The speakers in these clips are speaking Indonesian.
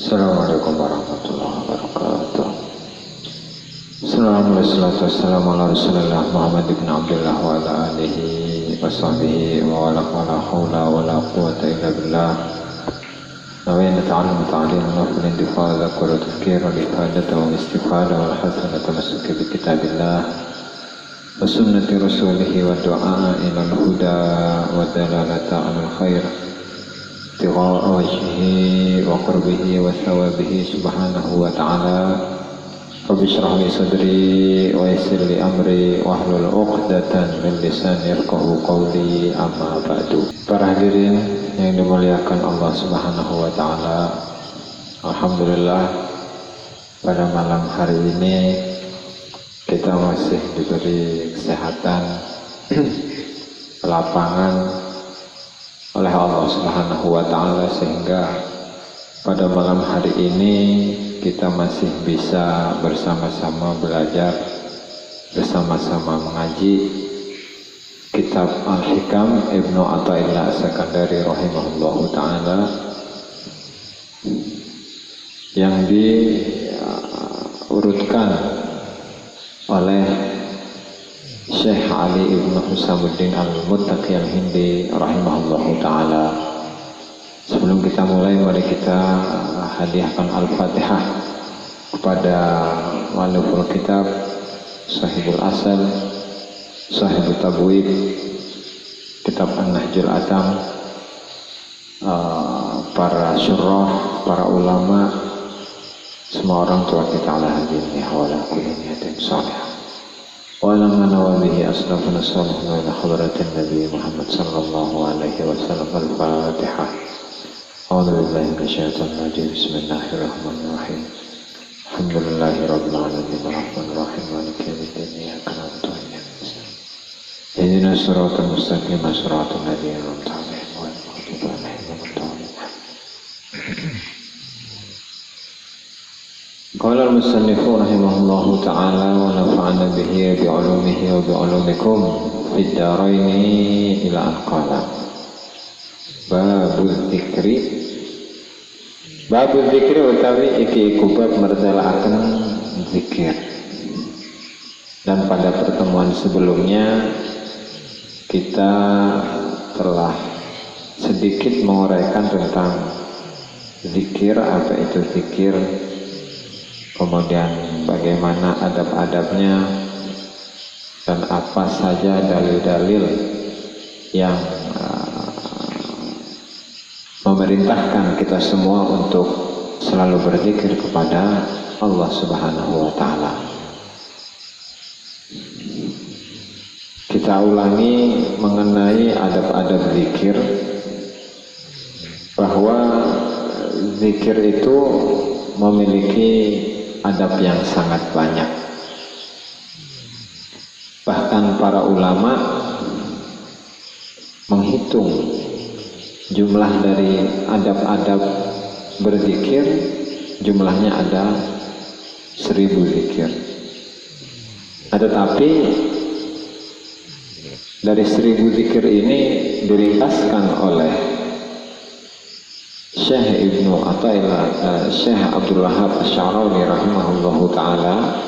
Assalamualaikum warahmatullahi wabarakatuh. Assalamualaikum warahmatullahi Muhammad ibn Abdullah wa ala alihi wa sahbihi wa ala hawla wa la quwwata illa billah. Nawaitu ta'allum ta'lim wa al-intifaa wa tafkir wa al-ifadah wa al-istifada wa al-hasanah tamassuki bi kitabillah wa sunnati rasulih wa du'a ila al-huda wa dalalata 'ala al-khair. ابتغاء وجهه وقربه وثوابه سبحانه وتعالى. رب اشرح لي صدري ويسر لي امري واحلل عقدة من lisani yafqahu qawli, amma ba'du. Para hadirin yang dimuliakan Allah Subhanahu wa taala, alhamdulillah pada malam hari ini kita masih diberi kesehatan, lapangan oleh Allah Subhanahu wa taala, sehingga pada malam hari ini kita masih bisa bersama-sama belajar, bersama-sama mengaji kitab Al-Hikam Ibnu Athaillah As-Sakandari rahimahullahu taala yang diurutkan oleh Syekh Ali ibn Husamuddin Al-Muttaqi Al-Hindi rahimahullahu ta'ala. Sebelum kita mulai, mari kita hadiahkan Al-Fatihah kepada mu'alliful kitab, sahibul asal, sahibul tabwib, kitab An-Nahjul Atam, para syurah, para ulama, semua orang tua kita ala hadirin wa ala kulli niyatin salihah. ولما نوى به أسلافنا الصالحين إلى حضرة النبي محمد صلى الله عليه وسلم. الفاتحة. أعوذ بالله من الشيطان الرجيم. بسم الله الرحمن الرحيم. الحمد لله رب العالمين الرحمن الرحيم مالك يوم الدين إياك نعبد وإياك نستعين اهدنا الصراط المستقيم صراط الذين أنعمت عليهم غير المغضوب عليهم ولا الضالين. Qala al-musannifu rahimahullahu ta'ala wa nafa'ana bihi bi'ulumihi wa bi'ulumikum fid dharaini ila al-qala. Babul dzikri utawi iki bab mertelaaken zikir. Dan pada pertemuan sebelumnya kita telah sedikit menguraikan tentang zikir, apa itu zikir, kemudian bagaimana adab-adabnya, dan apa saja dalil-dalil yang memerintahkan kita semua untuk selalu berzikir kepada Allah Subhanahu wa ta'ala. Kita ulangi mengenai adab-adab zikir, bahwa zikir itu memiliki adab yang sangat banyak. Bahkan para ulama menghitung jumlah dari adab-adab berzikir, jumlahnya ada 1000 zikir. Tetapi dari 1000 zikir ini diringkaskan oleh Syekh Ibnu Athaillah, Syekh Abdul Wahab Asy-Sya'rani rahimahullahu ta'ala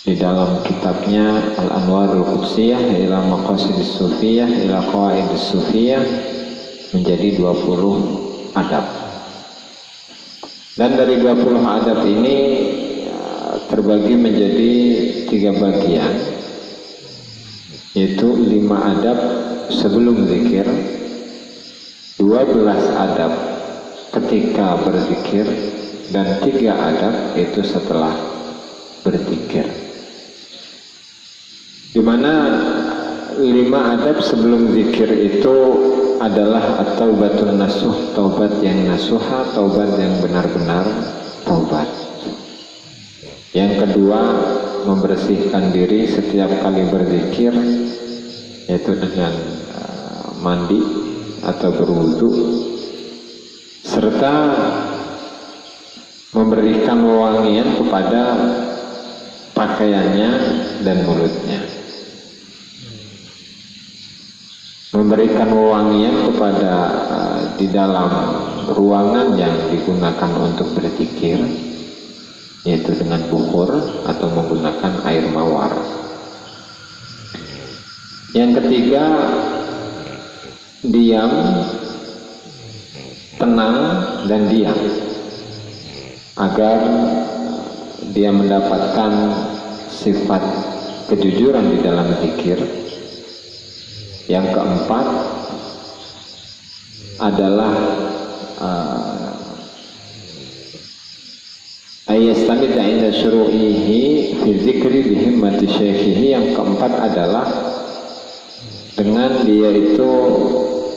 di dalam kitabnya Al-Anwarul Qudsiyah ila Maqasidis Sufiyah ila Qawaidis Sufiyah menjadi 20 adab. Dan dari 20 adab ini terbagi menjadi 3 bagian, yaitu 5 adab sebelum zikir, 12 adab ketika berzikir, dan 3 adab itu setelah berzikir. Di mana 5 adab sebelum zikir itu adalah at-taubatun nasuh, taubat yang nasuha, taubat yang benar-benar taubat. Yang kedua, membersihkan diri setiap kali berzikir, yaitu dengan mandi atau berwudu, serta memberikan wewangian kepada pakaiannya dan mulutnya. memberikan wewangian kepada di dalam ruangan yang digunakan untuk berzikir, yaitu dengan bukhur atau menggunakan air mawar. Yang ketiga, diam, tenang dan diam, agar dia mendapatkan sifat kejujuran di dalam zikir. Yang keempat adalah ayastamidda inda syuru'ihi fi dzikri bi himmati syaikhihi. Yang keempat adalah dengan dia itu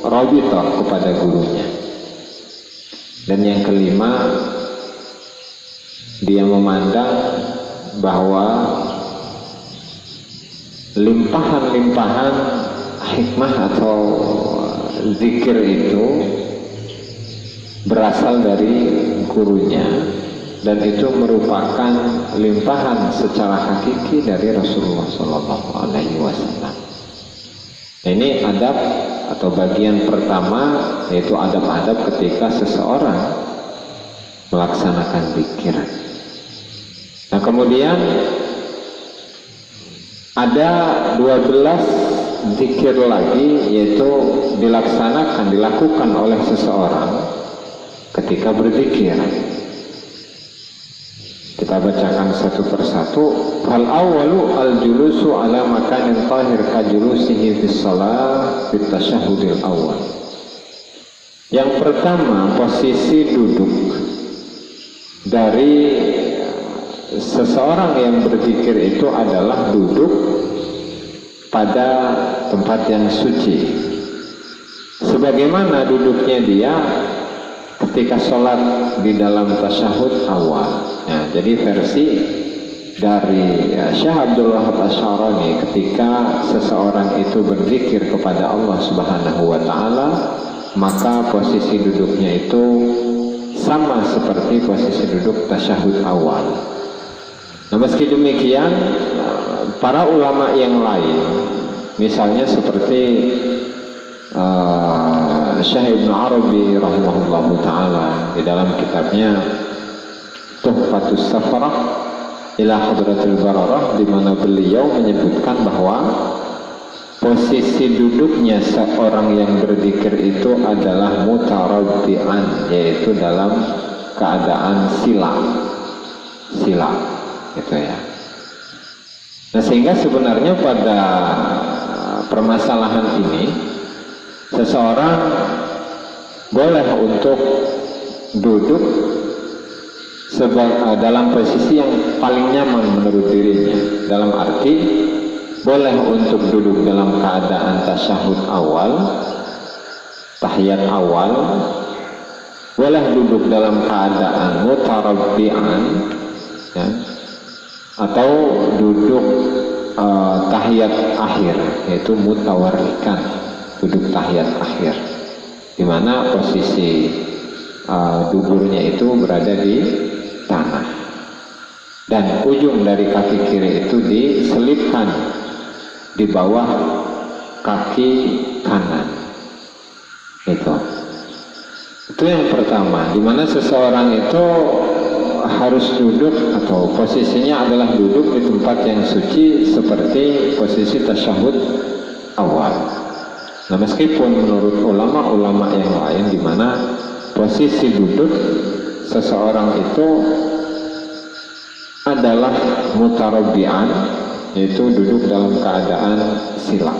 rabithah kepada gurunya. Dan yang kelima, dia memandang bahwa limpahan-limpahan hikmah atau zikir itu berasal dari gurunya, dan itu merupakan limpahan secara hakiki dari Rasulullah SAW. Ini adab atau bagian pertama, yaitu adab-adab ketika seseorang melaksanakan zikir. Nah, kemudian ada 12 zikir lagi, yaitu dilakukan oleh seseorang ketika berzikir. Kita bacakan satu persatu. Al awwalu al julusu ala makanin tahir ka julusihi fis shalah fit tasyahhudil awal. Yang pertama, posisi duduk dari seseorang yang berzikir itu adalah duduk pada tempat yang suci, sebagaimana duduknya dia ketika sholat di dalam tasyahud awal. Nah, jadi versi dari Syekh Abdul Wahab Asy'arani, ketika seseorang itu berzikir kepada Allah Subhanahu wa Ta'ala, maka posisi duduknya itu sama seperti posisi duduk tasyahud awal. Nah, meski demikian, para ulama yang lain, misalnya seperti Syekh Ibnu Arabi rahimahullahu ta'ala di dalam kitabnya Tuhfatus Safarah ila Hadratil Bararah, di mana beliau menyebutkan bahwa posisi duduknya seorang yang berzikir itu adalah mutarabbi'an, yaitu dalam keadaan sila gitu ya. Nah, sehingga sebenarnya pada permasalahan ini seseorang boleh untuk duduk dalam posisi yang paling nyaman menurut dirinya, dalam arti boleh untuk duduk dalam keadaan tasyahud awal, tahiyat awal, boleh duduk dalam keadaan mutarabbi'an, ya, atau duduk tahiyat akhir, yaitu mutawarrikan, duduk tahiyat akhir, di mana posisi duburnya itu berada di tanah, dan ujung dari kaki kiri itu diselipkan di bawah kaki kanan. Itu yang pertama, di mana seseorang itu harus duduk atau posisinya adalah duduk di tempat yang suci seperti posisi tasyahud awal. Nah, meskipun menurut ulama-ulama yang lain, di mana posisi duduk seseorang itu adalah mutarabbi'an, yaitu duduk dalam keadaan sila.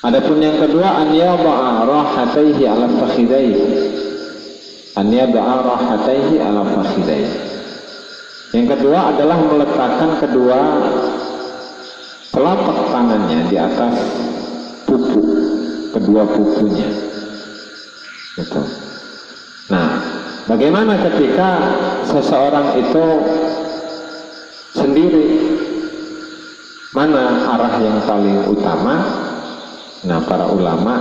Adapun yang kedua, an yada'a rahataihi ala fakhidaihi, an yada'a rahataihi ala fakhidaihi. Yang kedua adalah meletakkan kedua telapak tangannya di atas pupu, kedua pupunya. Gitu. Nah, bagaimana ketika seseorang itu sendiri? Mana arah yang paling utama? Nah, para ulama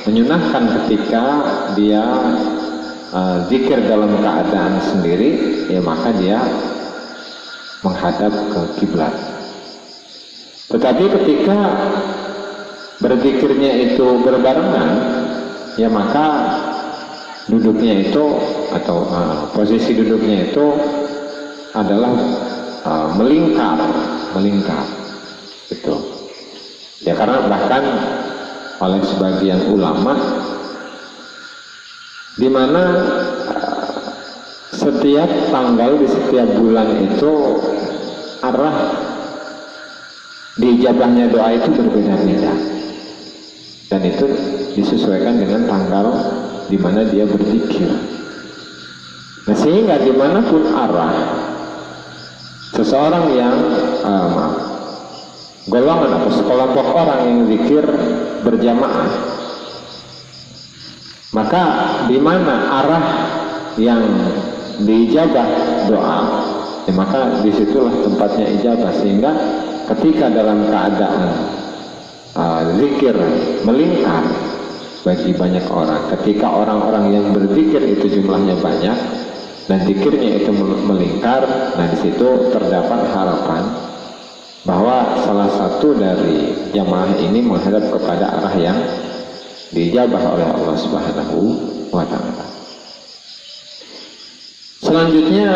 menyunahkan ketika dia zikir dalam keadaan sendiri, ya maka dia menghadap ke kiblat. Tetapi ketika berzikirnya itu berbarengan, ya maka duduknya itu atau posisi duduknya itu adalah melingkar itu ya, karena bahkan oleh sebagian ulama di mana setiap tanggal di setiap bulan itu arah diijabahnya doa itu berbeda-beda, dan itu disesuaikan dengan tanggal di mana dia berzikir. Nah, sehingga dimanapun arah seseorang yang golongan atau sekelompok orang yang zikir berjamaah, maka di mana arah yang diijabah doa, ya maka disitulah tempatnya ijabah. Sehingga ketika dalam keadaan zikir melingkar bagi banyak orang, ketika orang-orang yang berzikir itu jumlahnya banyak dan zikirnya itu melingkar, nah di situ terdapat harapan bahwa salah satu dari jamaah ini menghadap kepada arah yang diijabah oleh Allah Subhanahu wa Ta'ala. Selanjutnya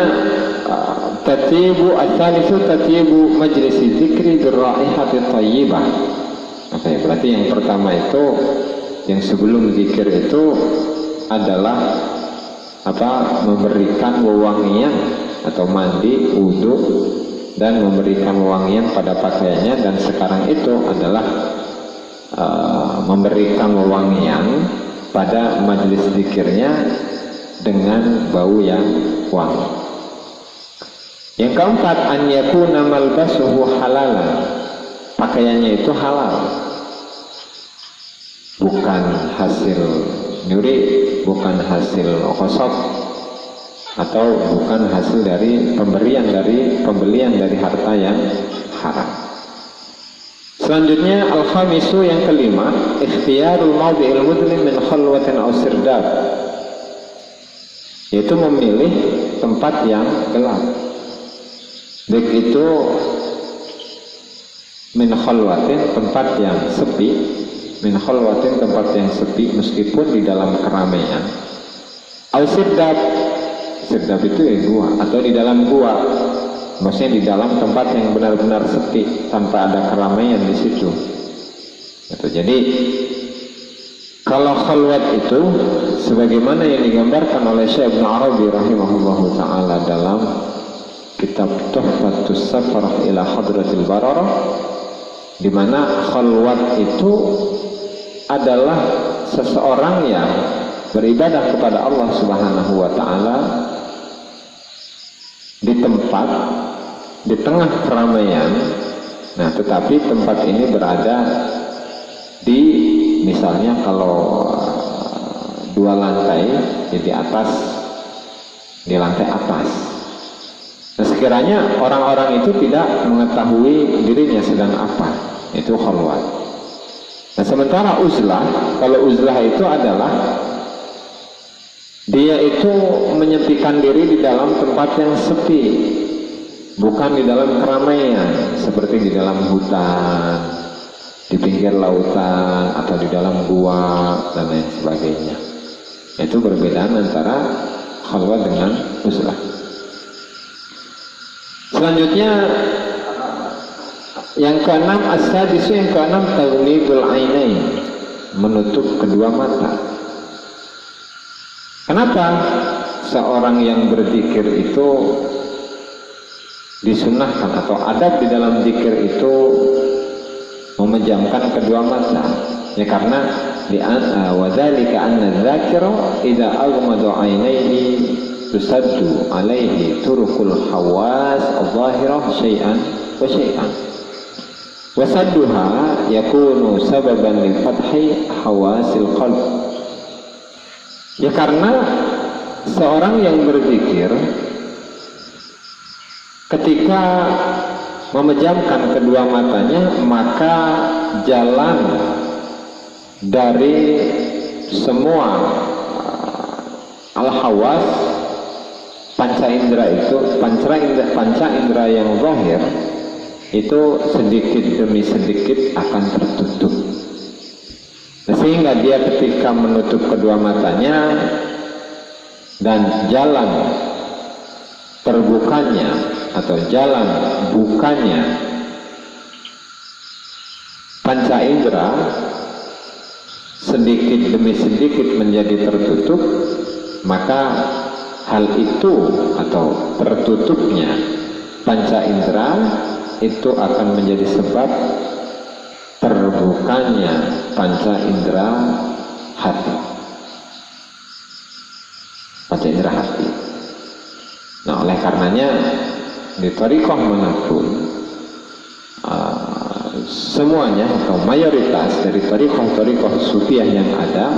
tatibu ats-tsalitsu tatibu majlis dzikri bir-raihati thayyibah. Oke, berarti yang pertama itu yang sebelum zikir itu adalah memberikan wewangian atau mandi, wudu, dan memberikan wewangian pada pakaiannya. Dan sekarang itu adalah memberikan wewangian pada majelis zikirnya dengan bau yang wangi. Yang keempat, an yakuna malbasuhu halalan, pakaiannya itu halal, bukan hasil nyuri, bukan hasil kosop, atau bukan hasil dari pembelian dari harta yang haram. Selanjutnya al-khamisu, yang kelima, ikhtiyarul mawdi'il mudlim min khalwatin aw sirdab, yaitu memilih tempat yang gelap, baik itu min khalwatin, tempat yang sepi, min khalwatin, tempat yang sepi meskipun di dalam keramaian, aw sirdab, sirdab itu ya gua, atau di dalam gua, maksudnya di dalam tempat yang benar-benar sepi tanpa ada keramaian di situ. Jadi kalau khalwat itu sebagaimana yang digambarkan oleh Syekh Ibnu Arabi rahimahullahu taala dalam kitab Tuhfatus Safar ila Hadratil Bararah, di mana khalwat itu adalah seseorang yang beribadah kepada Allah Subhanahu wa taala di tempat di tengah keramaian. Nah, tetapi tempat ini berada di, misalnya kalau 2 lantai, jadi di lantai atas. Nah, sekiranya orang-orang itu tidak mengetahui dirinya sedang apa, itu khalwat. Nah, sementara uzlah, kalau uzlah itu adalah dia itu menyepikan diri di dalam tempat yang sepi, bukan di dalam keramaian, seperti di dalam hutan, di pinggir lautan, atau di dalam gua, dan lain sebagainya. Itu perbedaan antara khalwat dengan uzlah. Selanjutnya yang keenam, as-sadisu, yang keenam, taghlibul ainain, menutup kedua mata. Kenapa seorang yang berzikir itu disunnahkan atau adab di dalam zikir itu memejamkan kedua mata? Ya karena wadzalika anna dzakira idza aghmada 'ainaihi tusaddu 'alaihi turukul hawas adh-dhahirah syai'an wa syai'an. Wa sadduha yakunu sababan li fathi hawasil qalb. Ya karena seorang yang berzikir ketika memejamkan kedua matanya, maka jalan dari semua al-hawas, panca indera itu, panca indera yang zahir itu sedikit demi sedikit akan tertutup. sehingga dia ketika menutup kedua matanya dan jalan terbukanya atau jalan bukanya panca indera sedikit demi sedikit menjadi tertutup, maka hal itu atau tertutupnya panca indera itu akan menjadi sebab terbukanya panca indera hati. Panca indera hati. Nah, oleh karenanya di thariqah manapun semuanya atau mayoritas dari thariqah sufiah yang ada,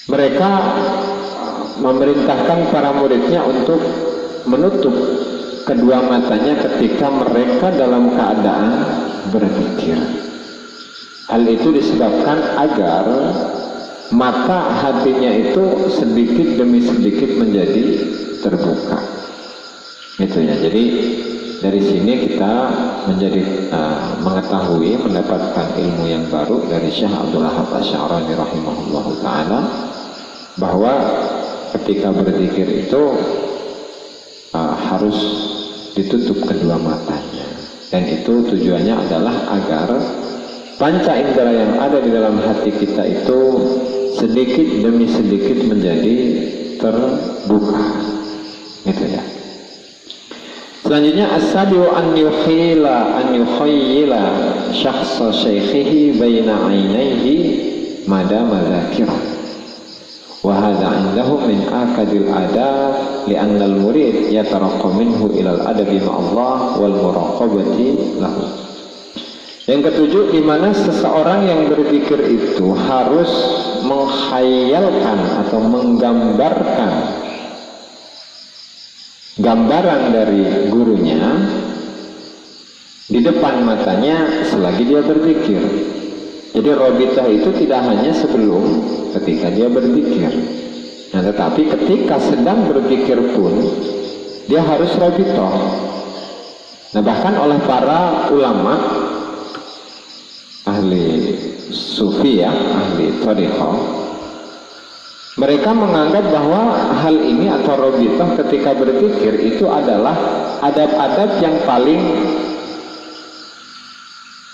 mereka memerintahkan para muridnya untuk menutup kedua matanya ketika mereka dalam keadaan berzikir. Hal itu disebabkan agar mata hatinya itu sedikit demi sedikit menjadi terbuka. Gitu ya. Jadi dari sini kita menjadi mengetahui, mendapatkan ilmu yang baru dari Syekh Abdul Wahab Asy'arani rahimahullahu taala, bahwa ketika berzikir itu harus ditutup kedua matanya, dan itu tujuannya adalah agar panca indera yang ada di dalam hati kita itu sedikit demi sedikit menjadi terbuka, gitu ya. Selanjutnya as-sabiu an yukhayyila syakhsa syaikhihi baina ainaihi madama dzakirah. Wa hadza 'indahu min akadil adab li'anna al-murid yataraqqa minhu ila al-adabi ma'allah wal muraqabati lahu. Yang ketujuh, di mana seseorang yang berzikir itu harus menghayalkan atau menggambarkan gambaran dari gurunya di depan matanya selagi dia berzikir. Jadi robitah itu tidak hanya sebelum ketika dia berzikir, nah tetapi ketika sedang berzikir pun dia harus robitah. Nah bahkan oleh para ulama ahli sufi ya, ahli thariqah, mereka menganggap bahwa hal ini atau robitah ketika berzikir itu adalah adab-adab yang paling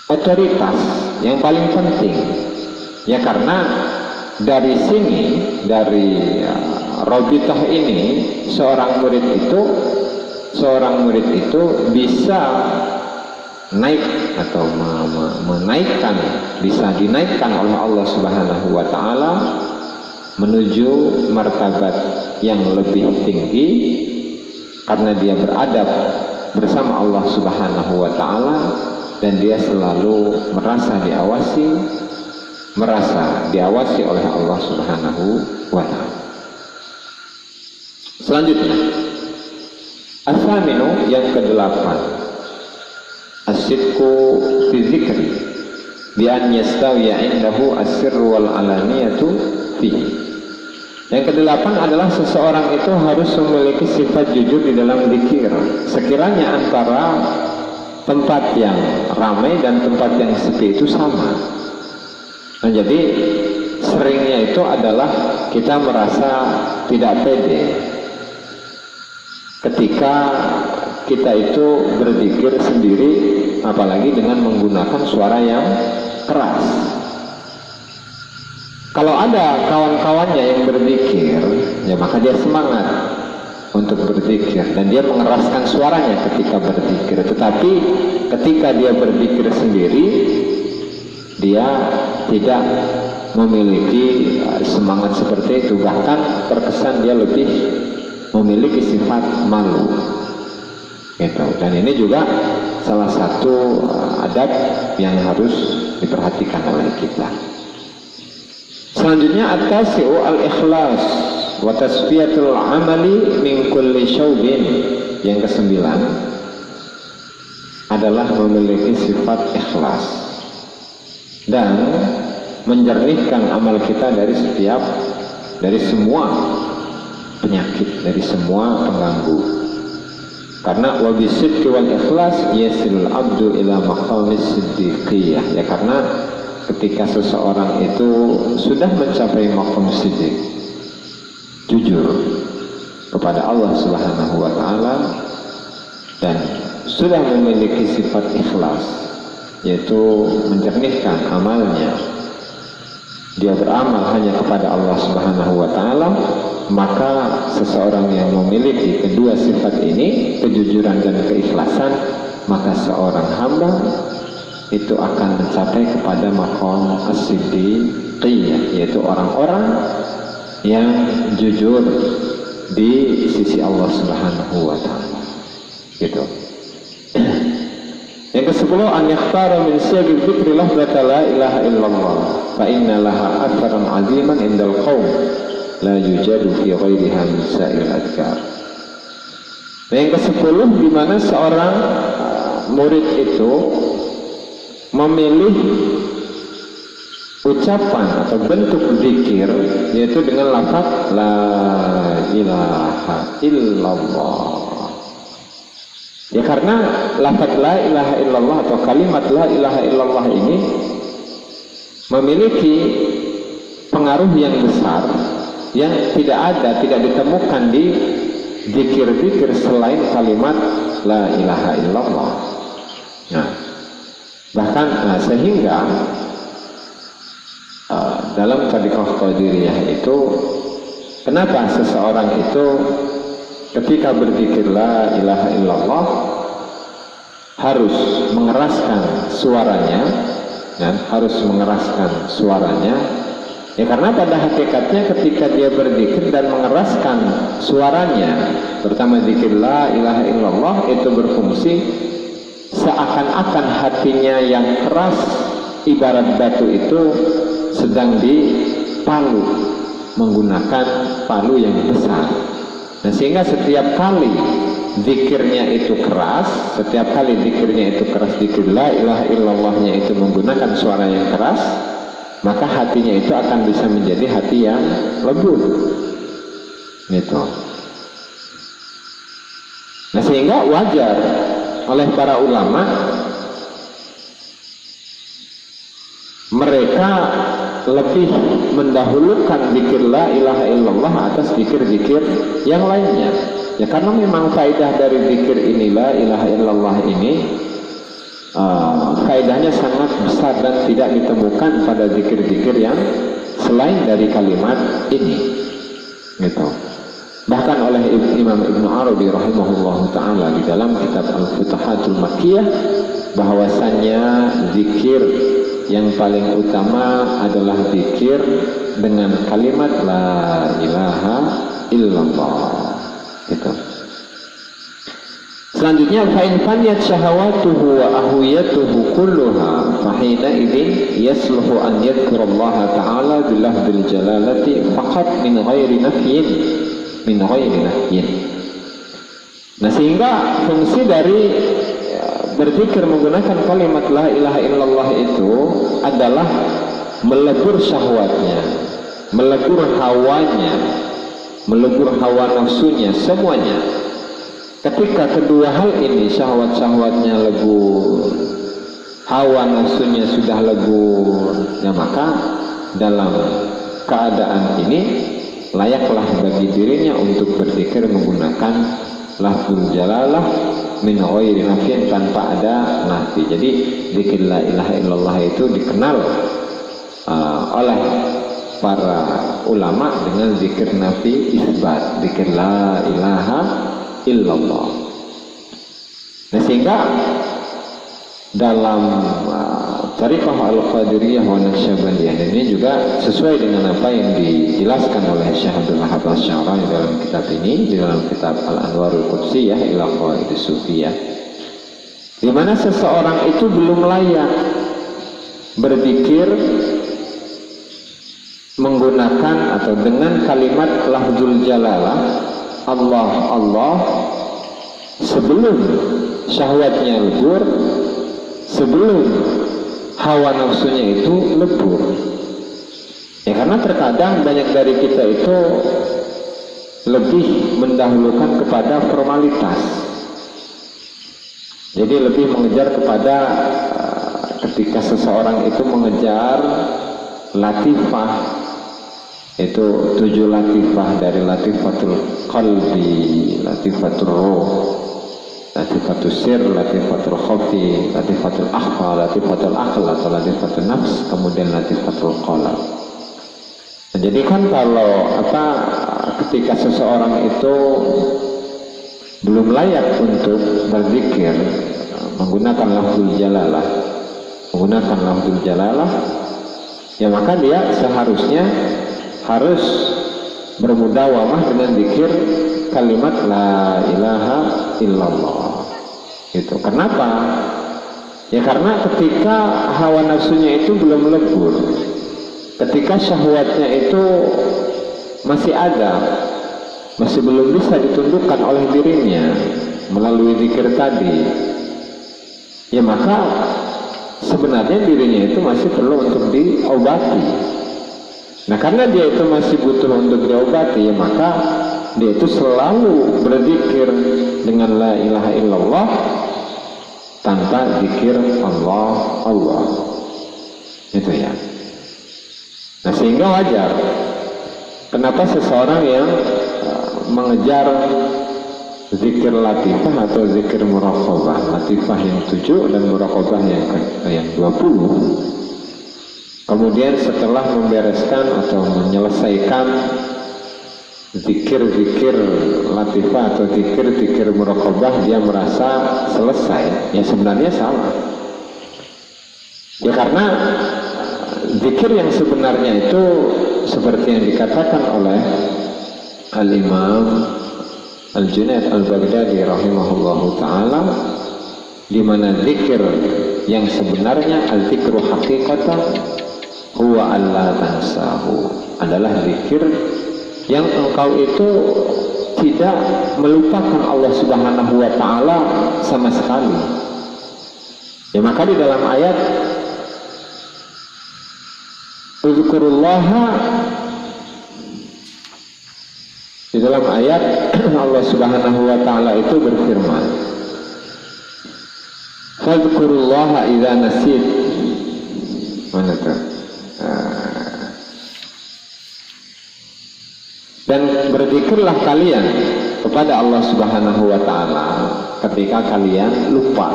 otoritas, yang paling penting. Ya karena dari sini, dari robitah ini, seorang murid itu bisa naik atau menaikkan, bisa dinaikkan oleh Allah Subhanahu wa taala menuju martabat yang lebih tinggi karena dia beradab bersama Allah Subhanahu wa taala dan dia selalu merasa diawasi oleh Allah Subhanahu wa taala. Selanjutnya as-saminu, yang ke-8, as-sidqu fi dzikri bi an yastawiya indahu as-sirru wal alaniyatu fihi. Yang ke-8 adalah seseorang itu harus memiliki sifat jujur di dalam zikir. Sekiranya antara tempat yang ramai dan tempat yang sepi itu sama. Nah, jadi seringnya itu adalah kita merasa tidak pede ketika kita itu berzikir sendiri, apalagi dengan menggunakan suara yang keras. Kalau ada kawan-kawannya yang berzikir, ya maka dia semangat untuk berzikir dan dia mengeraskan suaranya ketika berzikir. Tetapi ketika dia berzikir sendiri, dia tidak memiliki semangat seperti itu. Bahkan terkesan dia lebih memiliki sifat malu. Gitu. Dan ini juga salah satu adab yang harus diperhatikan oleh kita. Selanjutnya at-tasi'u al-ikhlas wa tasfiyatul amali min kulli syaubin. Yang ke-9 adalah memiliki sifat ikhlas dan menjernihkan amal kita dari semua penyakit, dari semua pengganggu. Karena wabisidqi wal ikhlas yasilul abdu ila maqamis siddiqiyah. Ya karena ketika seseorang itu sudah mencapai maqam siddiq, jujur kepada Allah Subhanahu wa taala dan sudah memiliki sifat ikhlas, yaitu menjernihkan amalnya, dia beramal hanya kepada Allah Subhanahu wa taala, maka seseorang yang memiliki kedua sifat ini, kejujuran dan keikhlasan, maka seorang hamba itu akan mencapai kepada maqam as-siddiqiyah, yaitu orang-orang yang jujur di sisi Allah Subhanahu wa taala. Gitu. Yang ke-10, an yakhtara min siyagil dzikri lafzata la ilaha illallah fa inna laha atharan 'aziman indal qaum la yujadu fi ghairiha min sa'il adhkar. Yang ke-10, di mana seorang murid itu memilih ucapan atau bentuk zikir, yaitu dengan lafaz la ilaha illallah. Ya, karena lafaz la ilaha illallah atau kalimat la ilaha illallah ini memiliki pengaruh yang besar yang tidak ditemukan di zikir-zikir selain kalimat la ilaha illallah. Nah, bahkan sehingga dalam thariqah qadiriyah itu, kenapa seseorang itu ketika berzikir la ilaha illallah harus mengeraskan suaranya, dan harus mengeraskan suaranya, ya karena pada hakikatnya ketika dia berzikir dan mengeraskan suaranya, terutama zikir la ilaha illallah, itu berfungsi seakan-akan hatinya yang keras ibarat batu itu sedang dipalu menggunakan palu yang besar. Nah, sehingga setiap kali zikirnya itu keras, zikir la ilaha illallahnya itu menggunakan suara yang keras, maka hatinya itu akan bisa menjadi hati yang lembut. Gitu. Nah, sehingga wajar oleh para ulama mereka lebih mendahulukan zikir la ilaha illallah atas zikir-zikir yang lainnya. Ya karena memang faedah dari zikir ini la ilaha illallah ini faedahnya sangat besar dan tidak ditemukan pada zikir-zikir yang selain dari kalimat ini. Gitu. Bahkan oleh Imam Ibn Arabi rahimahullahu ta'ala di dalam kitab Al-Futuhatul Makkiyah, bahwasannya zikir yang paling utama adalah zikir dengan kalimat la ilaha illallah. Gitu. Selanjutnya, fa in faniyat syahawatuhu wa ahwiyatuhu kulluha fa hina idzin yasluhu an yadhkurallaha ta'ala bil lafzil jalalati faqat min ghairi nafyin. Nah, sehingga fungsi dari berzikir menggunakan kalimat la ilaha illallah itu adalah melebur syahwatnya, melebur hawanya, melebur hawa nafsunya, semuanya. Ketika kedua hal ini, syahwat-syahwatnya lebur, hawa nafsunya sudah lebur, ya maka dalam keadaan ini layaklah bagi dirinya untuk berzikir menggunakan lafzul jalalah min ghairi nafyin, tanpa ada nafi. Jadi zikir la ilaha illallah itu dikenal oleh para ulama dengan zikir nafi isbat, zikir la ilaha illallah. Nah, sehingga dalam Thariqah Al-Qadiriyah wa Naqsyabandiyah ini juga sesuai dengan apa yang dijelaskan oleh Syekh Abdul Wahab Asy-Sya'rani dalam kitab ini, di dalam kitab Al-Anwarul Qudsiyah ila Qawaidis Sufiyah, di mana seseorang itu belum layak berzikir menggunakan atau dengan kalimat lafzul jalalah Allah Allah sebelum syahwatnya lebur, sebelum hawa nafsunya itu lebur. Ya karena terkadang banyak dari kita itu lebih mendahulukan kepada formalitas. Jadi lebih mengejar kepada ketika seseorang itu mengejar latifah, itu 7 latifah dari latifatul qalbi, latifatul ruh, latifatul sir, latifatul khafi, latifatul akhfa, latifatul aql atau latifatul nafs, kemudian latifatul qalb. Nah, jadi kan kalau ketika seseorang itu belum layak untuk berzikir menggunakan lafzul jalalah, ya maka dia seharusnya harus bermudawamah dengan zikir kalimat la ilaha illallah. Itu kenapa? Ya karena ketika hawa nafsunya itu belum lebur, ketika syahwatnya itu masih ada, masih belum bisa ditundukkan oleh dirinya melalui zikir tadi, ya maka sebenarnya dirinya itu masih perlu untuk diobati. Nah karena dia itu masih butuh untuk diobati, ya maka dia itu selalu berzikir dengan la ilaha illallah tanpa zikir Allah. Itu ya. Nah sehingga wajar kenapa seseorang yang mengejar zikir latifah atau zikir muraqabah, latifah yang 7 dan muraqabah yang 20, kemudian setelah membereskan atau menyelesaikan zikir-zikir latifah atau zikir-zikir muraqabah dia merasa selesai, ya sebenarnya salah. Ya karena zikir yang sebenarnya itu seperti yang dikatakan oleh Al-Imam Al-Junaid Al-Baghdadi rahimahullahu ta'ala, di mana zikir yang sebenarnya al-zikru haqiqatan huwa alla tansahu, adalah zikir yang engkau itu tidak melupakan Allah Subhanahu wa ta'ala sama sekali. Ya maka di dalam ayat uzkurullaha, di dalam ayat Allah Subhanahu wa ta'ala itu berfirman, fadhkurullaha idza nasit. Mana tuh? Dan berzikirlah kalian kepada Allah Subhanahu wa ta'ala ketika kalian lupa.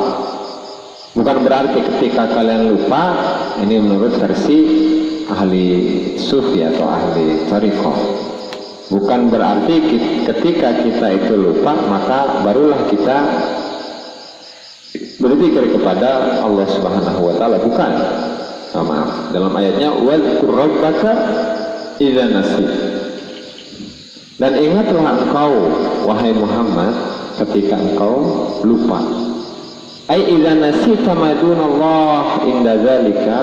Bukan berarti ketika kalian lupa, ini menurut versi ahli sufi atau ahli thariqah, bukan berarti ketika kita itu lupa maka barulah kita berzikir kepada Allah Subhanahu wa ta'ala. Bukan. Maaf, dalam ayatnya wadhkur rabbaka idza nasit, dan ingatlah engkau wahai Muhammad ketika engkau lupa. Ai idza nasita ma dunallah inda zalika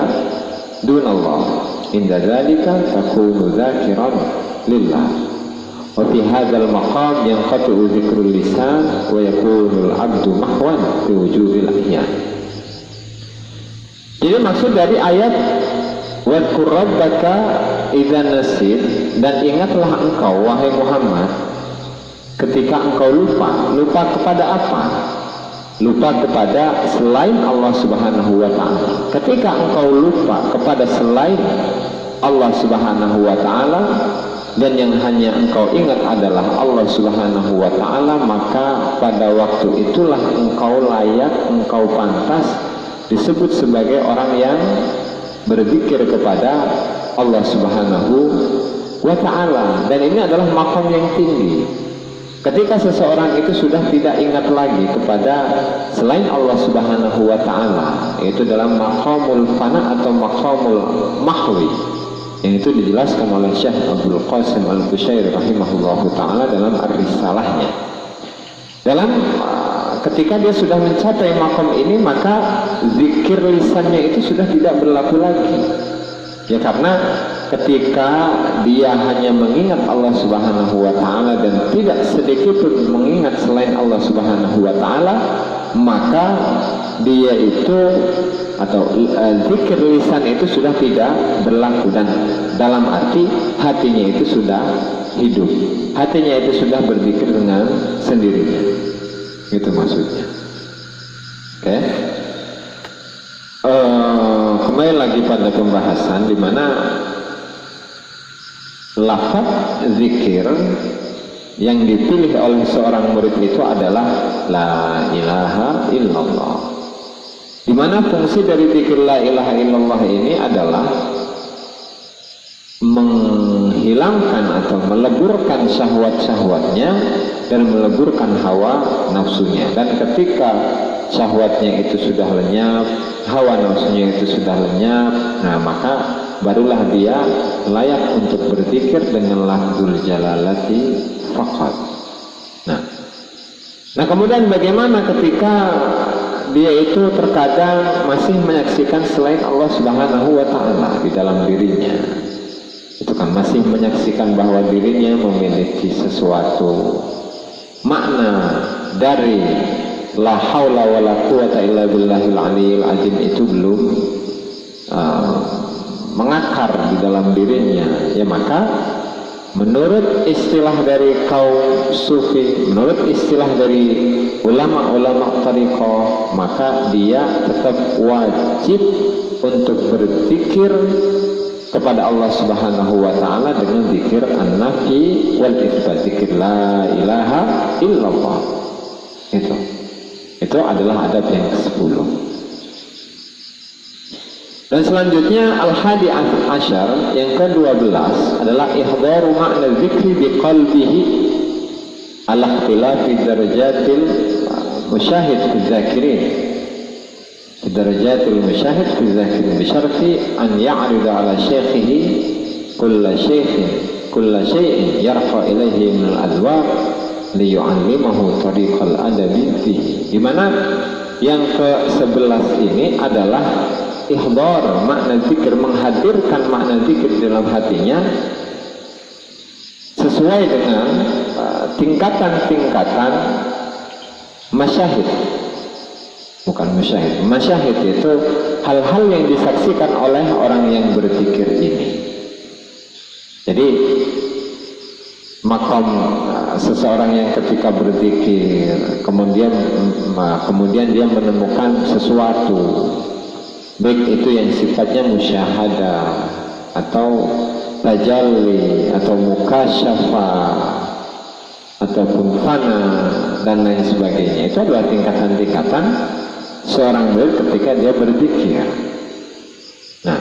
dunallah inda zalika takunu dzakiran lillah. Wa fi hadzal maqam yanqatu dzikrul lisan wa yakunu al-'abdu mahwan fi wujubil ahyan. Jadi maksud dari ayat wadhkur rabbaka idza nasit, dan ingatlah engkau wahai Muhammad ketika engkau lupa. Lupa kepada apa? Lupa kepada selain Allah Subhanahu wa ta'ala. Ketika engkau lupa kepada selain Allah Subhanahu wa ta'ala dan yang hanya engkau ingat adalah Allah Subhanahu wa ta'ala, maka pada waktu itulah engkau layak, engkau pantas disebut sebagai orang yang berzikir kepada Allah Subhanahu wa ta'ala. Dan ini adalah maqam yang tinggi. Ketika seseorang itu sudah tidak ingat lagi kepada selain Allah Subhanahu wa ta'ala, yaitu dalam maqamul fana atau maqamul mahwi, yang itu dijelaskan oleh Syekh Abdul Qasim Al-Qushairi rahimahullahu ta'ala dalam Ar-Risalahnya. Dalam ketika dia sudah mencapai maqam ini, maka zikir lisannya itu sudah tidak berlaku lagi. Ya karena ketika dia hanya mengingat Allah Subhanahu wa ta'ala dan tidak sedikit pun mengingat selain Allah Subhanahu wa ta'ala, maka dia itu atau zikir lisan itu sudah tidak berlaku, dan dalam arti hatinya itu sudah hidup, hatinya itu sudah berzikir dengan sendirinya. Itu maksudnya. Oke. lagi pada pembahasan di mana lafaz zikir yang dipilih oleh seorang murid itu adalah la ilaha illallah. Di mana fungsi dari zikir la ilaha illallah ini adalah menghilangkan atau meleburkan syahwat-syahwatnya dan meleburkan hawa nafsunya. Dan ketika syahwatnya itu sudah lenyap, hawa nafsunya itu sudah lenyap, nah maka barulah dia layak untuk berzikir dengan lafzul jalalati faqat. Nah kemudian bagaimana ketika dia itu terkadang masih menyaksikan selain Allah Subhanahu wa ta'ala di dalam dirinya? Itu kan masih menyaksikan bahwa dirinya memiliki sesuatu makna dari la haula wala quwata illa billahil aliyil azim itu belum mengakar di dalam dirinya, ya maka menurut istilah dari kaum sufi, menurut istilah dari ulama-ulama tariqah, maka dia tetap wajib untuk berzikir kepada Allah Subhanahu wa ta'ala dengan zikir an-nafi wal isbat, zikir la ilaha illallah. Itu adalah adab yang ke-10. Dan selanjutnya al-hadi asyar yang ke-12 adalah ihdaru makna zikri biqalbihi ala ikhtilafi darajatil musyahid fi zakirin, darajatil musyahid fi zakirin bisharti an ya'rida ala syekhihi kulla syai'in yarfa ilaihi min al-adwar liyu'allimahu tariqal adabi fihi. Di mana yang ke-11 ini adalah ihdar makna zikir, menghadirkan makna zikir dalam hatinya sesuai dengan tingkatan-tingkatan masyahid, bukan musyahid. Masyahid itu hal-hal yang disaksikan oleh orang yang berzikir ini. Jadi makom seseorang yang ketika berzikir kemudian dia menemukan sesuatu, baik itu yang sifatnya musyahadah atau tajalli atau mukasyafah ataupun fana dan lain sebagainya, itu adalah tingkatan-tingkatan seorang murid ketika dia berzikir. Nah,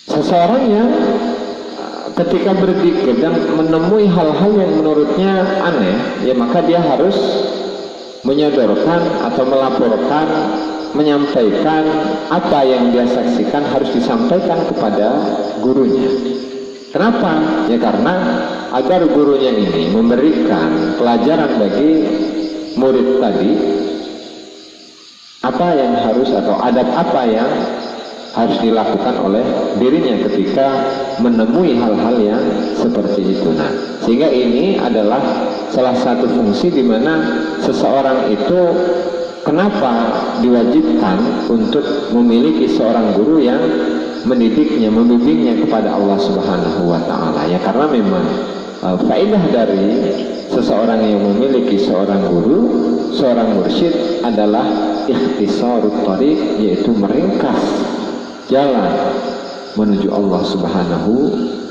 seseorang yang ketika berzikir dan menemui hal-hal yang menurutnya aneh, ya maka dia harus menyodorkan atau melaporkan, menyampaikan apa yang dia saksikan, harus disampaikan kepada gurunya. Kenapa? Ya karena agar gurunya ini memberikan pelajaran bagi murid tadi, apa yang harus atau adab apa yang harus dilakukan oleh dirinya ketika menemui hal-hal yang seperti itu. Nah, sehingga ini adalah salah satu fungsi di mana seseorang itu kenapa diwajibkan untuk memiliki seorang guru yang mendidiknya, membimbingnya kepada Allah Subhanahu wa ta'ala. Ya karena memang faedah dari seseorang yang memiliki seorang guru, seorang mursyid adalah ikhtisarut thariq, yaitu meringkas jalan menuju Allah Subhanahu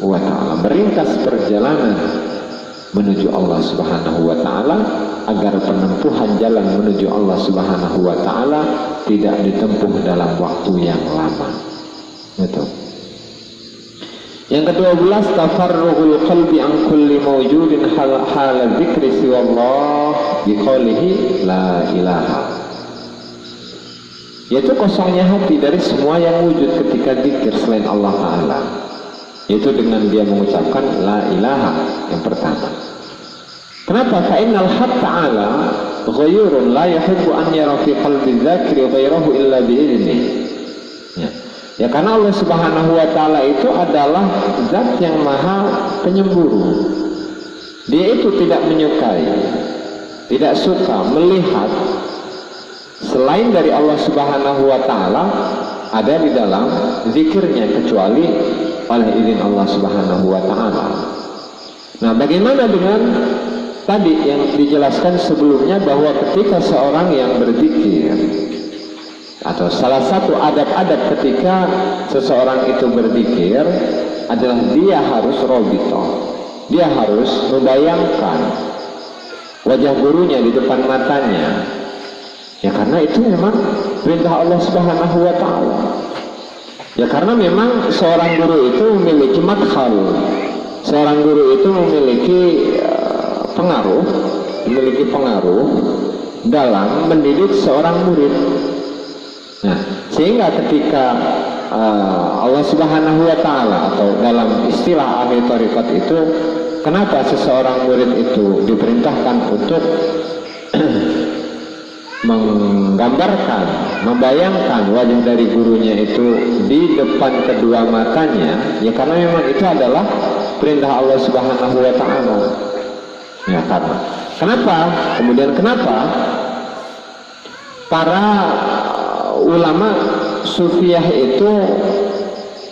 wa ta'ala, meringkas perjalanan menuju Allah Subhanahu wa ta'ala, agar penempuhan jalan menuju Allah Subhanahu wa ta'ala tidak ditempuh dalam waktu yang lama. Betul. Yang ke-12, tafarrughul qalbi an kulli mawjudin hal dzikri siwallah biqaulihi la ilaha, yaitu kosongnya hati dari semua yang wujud ketika zikir selain Allah Ta'ala, yaitu dengan dia mengucapkan la ilaha yang pertama. Kenapa? Fa'innal haq ta'ala ghayrun la yuhibbu an yara fi qalbi dzakiri ghayrahu illa bi'idznih. Ya karena Allah Subhanahu wa ta'ala itu adalah zat yang maha penyemburu. Dia itu tidak menyukai, tidak suka melihat selain dari Allah Subhanahu wa ta'ala ada di dalam zikirnya kecuali oleh izin Allah Subhanahu wa ta'ala. Nah, bagaimana dengan tadi yang dijelaskan sebelumnya bahwa ketika seorang yang berzikir atau salah satu adab-adab ketika seseorang itu berzikir adalah dia harus robito, dia harus membayangkan wajah gurunya di depan matanya, ya karena itu memang perintah Allah Subhanahu wa Ta'ala. Ya karena memang seorang guru itu memiliki madkhal, seorang guru itu memiliki pengaruh dalam mendidik seorang murid. Nah, sehingga ketika Allah Subhanahu wa Ta'ala, atau dalam istilah ahli thariqat itu, kenapa seseorang murid itu diperintahkan untuk menggambarkan, membayangkan wajah dari gurunya itu di depan kedua matanya, ya karena memang itu adalah perintah Allah Subhanahu wa Ta'ala. Ya karena kenapa para ulama sufiyah itu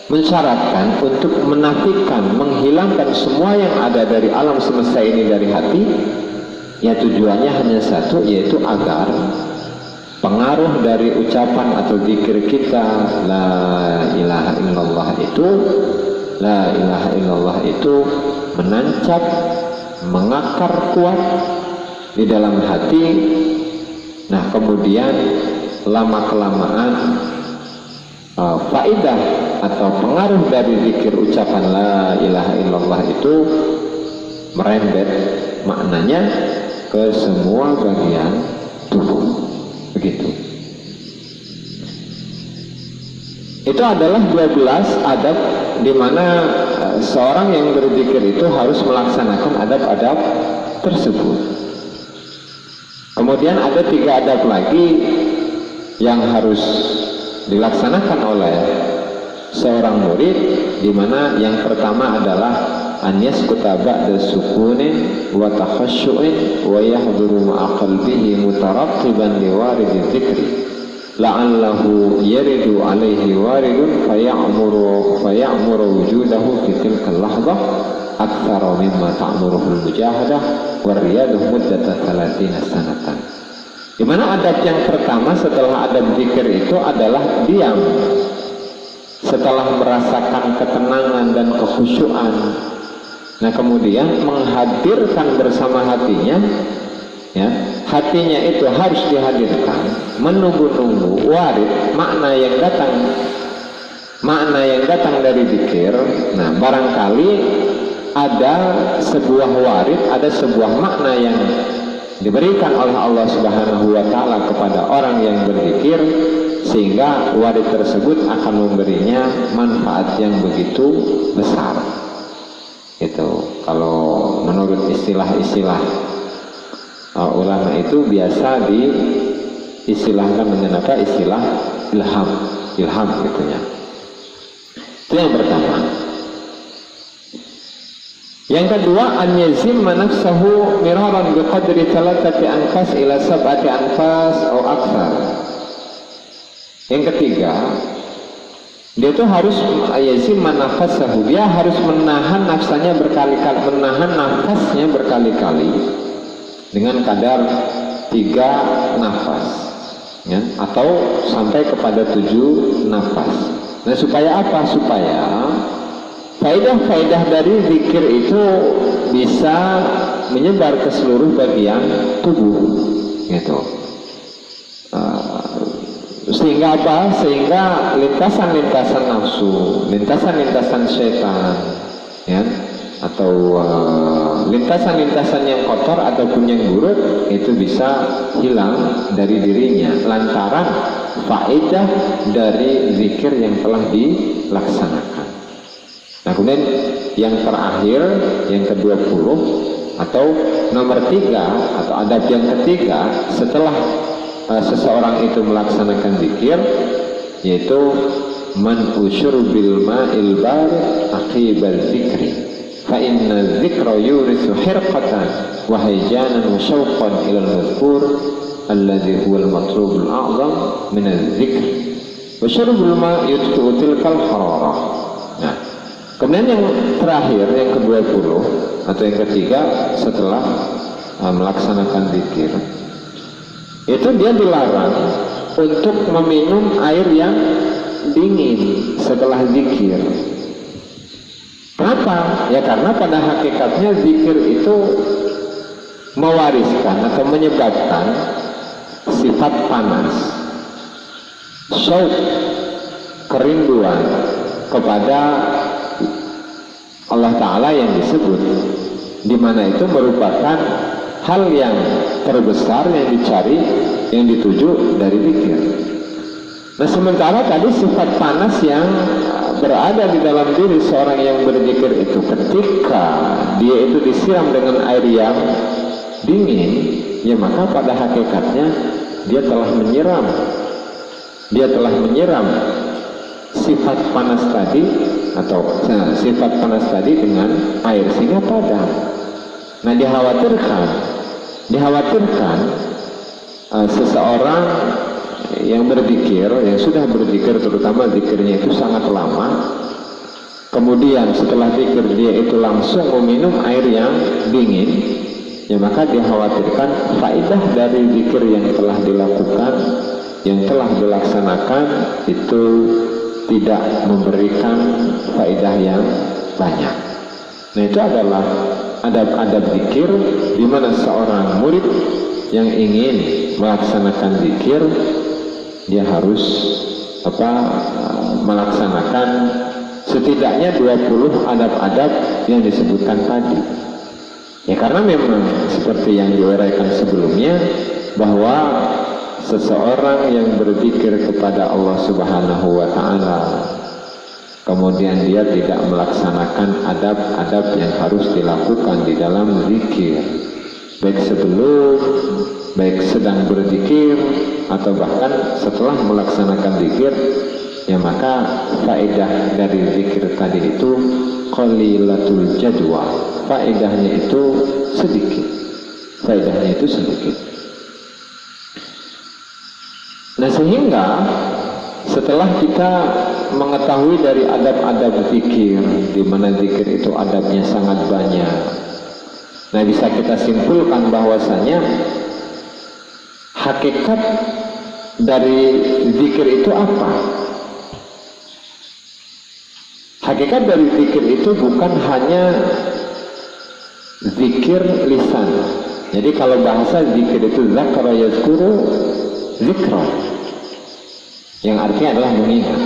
mensyaratkan untuk menafikan, menghilangkan semua yang ada dari alam semesta ini dari hati, ya tujuannya hanya satu, yaitu agar pengaruh dari ucapan atau zikir kita la ilaha illallah itu menancap, mengakar kuat di dalam hati. Nah kemudian lama-kelamaan faidah atau pengaruh dari zikir ucapan la ilaha illallah itu merembet maknanya ke semua bagian tubuh. Begitu. Itu adalah 12 adab di mana seorang yang berzikir itu harus melaksanakan adab-adab tersebut. Kemudian ada 3 adab lagi yang harus dilaksanakan oleh seorang murid, di mana yang pertama adalah an yaskuta ba'da sukunin wa takhasyu'in wa yahduru ma'a qalbihi mutarattiban li waridi dzikri la'allahu yaridu alaihi waridun faya'muru wujudahu fi tilka lahzah aktsara mimma ta'muruhu al-mujahadah wa riyaduh muddata 30 sanatan. Di mana adab yang pertama setelah adab zikir itu adalah diam setelah merasakan ketenangan dan kekhusyuan. Nah kemudian menghadirkan bersama hatinya, ya hatinya itu harus dihadirkan, menunggu-nunggu warid, makna yang datang dari zikir. Nah barangkali ada sebuah warid, ada sebuah makna yang diberikan oleh Allah Subhanahu wa Ta'ala kepada orang yang berzikir, sehingga warid tersebut akan memberinya manfaat yang begitu besar. Itu kalau menurut istilah-istilah ulama itu biasa diistilahkan dengan apa? Istilah ilham gitu ya. Itu yang pertama. Yang kedua, an yazimma nafsahu miraran biqadri 3 anfas ila 7 anfas atau aktsar. Yang ketiga, dia itu harus yazimma nafsahu, dia harus menahan nafsanya berkali-kali, menahan nafasnya berkali-kali dengan kadar 3 nafas, ya, atau sampai kepada 7 nafas. Nah, supaya apa? Supaya faedah-faedah dari zikir itu bisa menyebar ke seluruh bagian tubuh, gitu. Sehingga apa? Sehingga lintasan-lintasan nafsu, lintasan-lintasan setan, ya, atau lintasan-lintasan yang kotor ataupun yang buruk itu bisa hilang dari dirinya lantaran faedah dari zikir yang telah dilaksanakan. Nah kemudian yang terakhir, yang ke-20 atau nomor 3 atau adab yang ketiga setelah seseorang itu melaksanakan zikir, yaitu man usyurbil ma'il barid aqibal zikri fa inna dzikra yurithu hirqatan wa hayjanan wa syauqan ila al-madhkur alladhi huwa al-matlub al-a'zam min al-dzikr wa syurbul ma' yutfi'u tilkal hararah. Nah kemudian yang terakhir, yang ke-20 atau yang ketiga setelah melaksanakan zikir, itu dia dilarang untuk meminum air yang dingin setelah zikir. Kenapa? Ya karena pada hakikatnya zikir itu mewariskan atau menyebabkan sifat panas, syauq, kerinduan kepada Allah Ta'ala yang disebut, di mana itu merupakan hal yang terbesar yang dicari, yang dituju dari zikir. Nah sementara tadi sifat panas yang berada di dalam diri seorang yang berzikir itu, ketika dia itu disiram dengan air yang dingin, ya maka pada hakikatnya dia telah menyiram sifat panas tadi atau sifat panas tadi dengan air sehingga padam. Nah dikhawatirkan seseorang yang berzikir, yang sudah berzikir, terutama zikirnya itu sangat lama, kemudian setelah zikir dia itu langsung meminum air yang dingin, ya maka dikhawatirkan faedah dari zikir yang telah dilakukan, yang telah dilaksanakan itu tidak memberikan faedah yang banyak. Nah itu adalah adab-adab zikir, di mana seorang murid yang ingin melaksanakan zikir, dia harus melaksanakan setidaknya 20 adab-adab yang disebutkan tadi. Ya karena memang seperti yang diuraikan sebelumnya, bahwa seseorang yang berzikir kepada Allah Subhanahu wa Ta'ala, kemudian dia tidak melaksanakan adab-adab yang harus dilakukan di dalam zikir, baik sebelum, baik sedang berzikir, atau bahkan setelah melaksanakan zikir, ya maka faedah dari zikir tadi itu qalilatul jadwa, faedahnya itu sedikit. Nah sehingga setelah kita mengetahui dari adab-adab zikir, di mana zikir itu adabnya sangat banyak, nah bisa kita simpulkan bahwasanya hakikat dari zikir itu apa? Hakikat dari zikir itu bukan hanya zikir lisan. Jadi kalau bahasa zikir itu zakara yazkuru zikra, yang artinya adalah mengingat.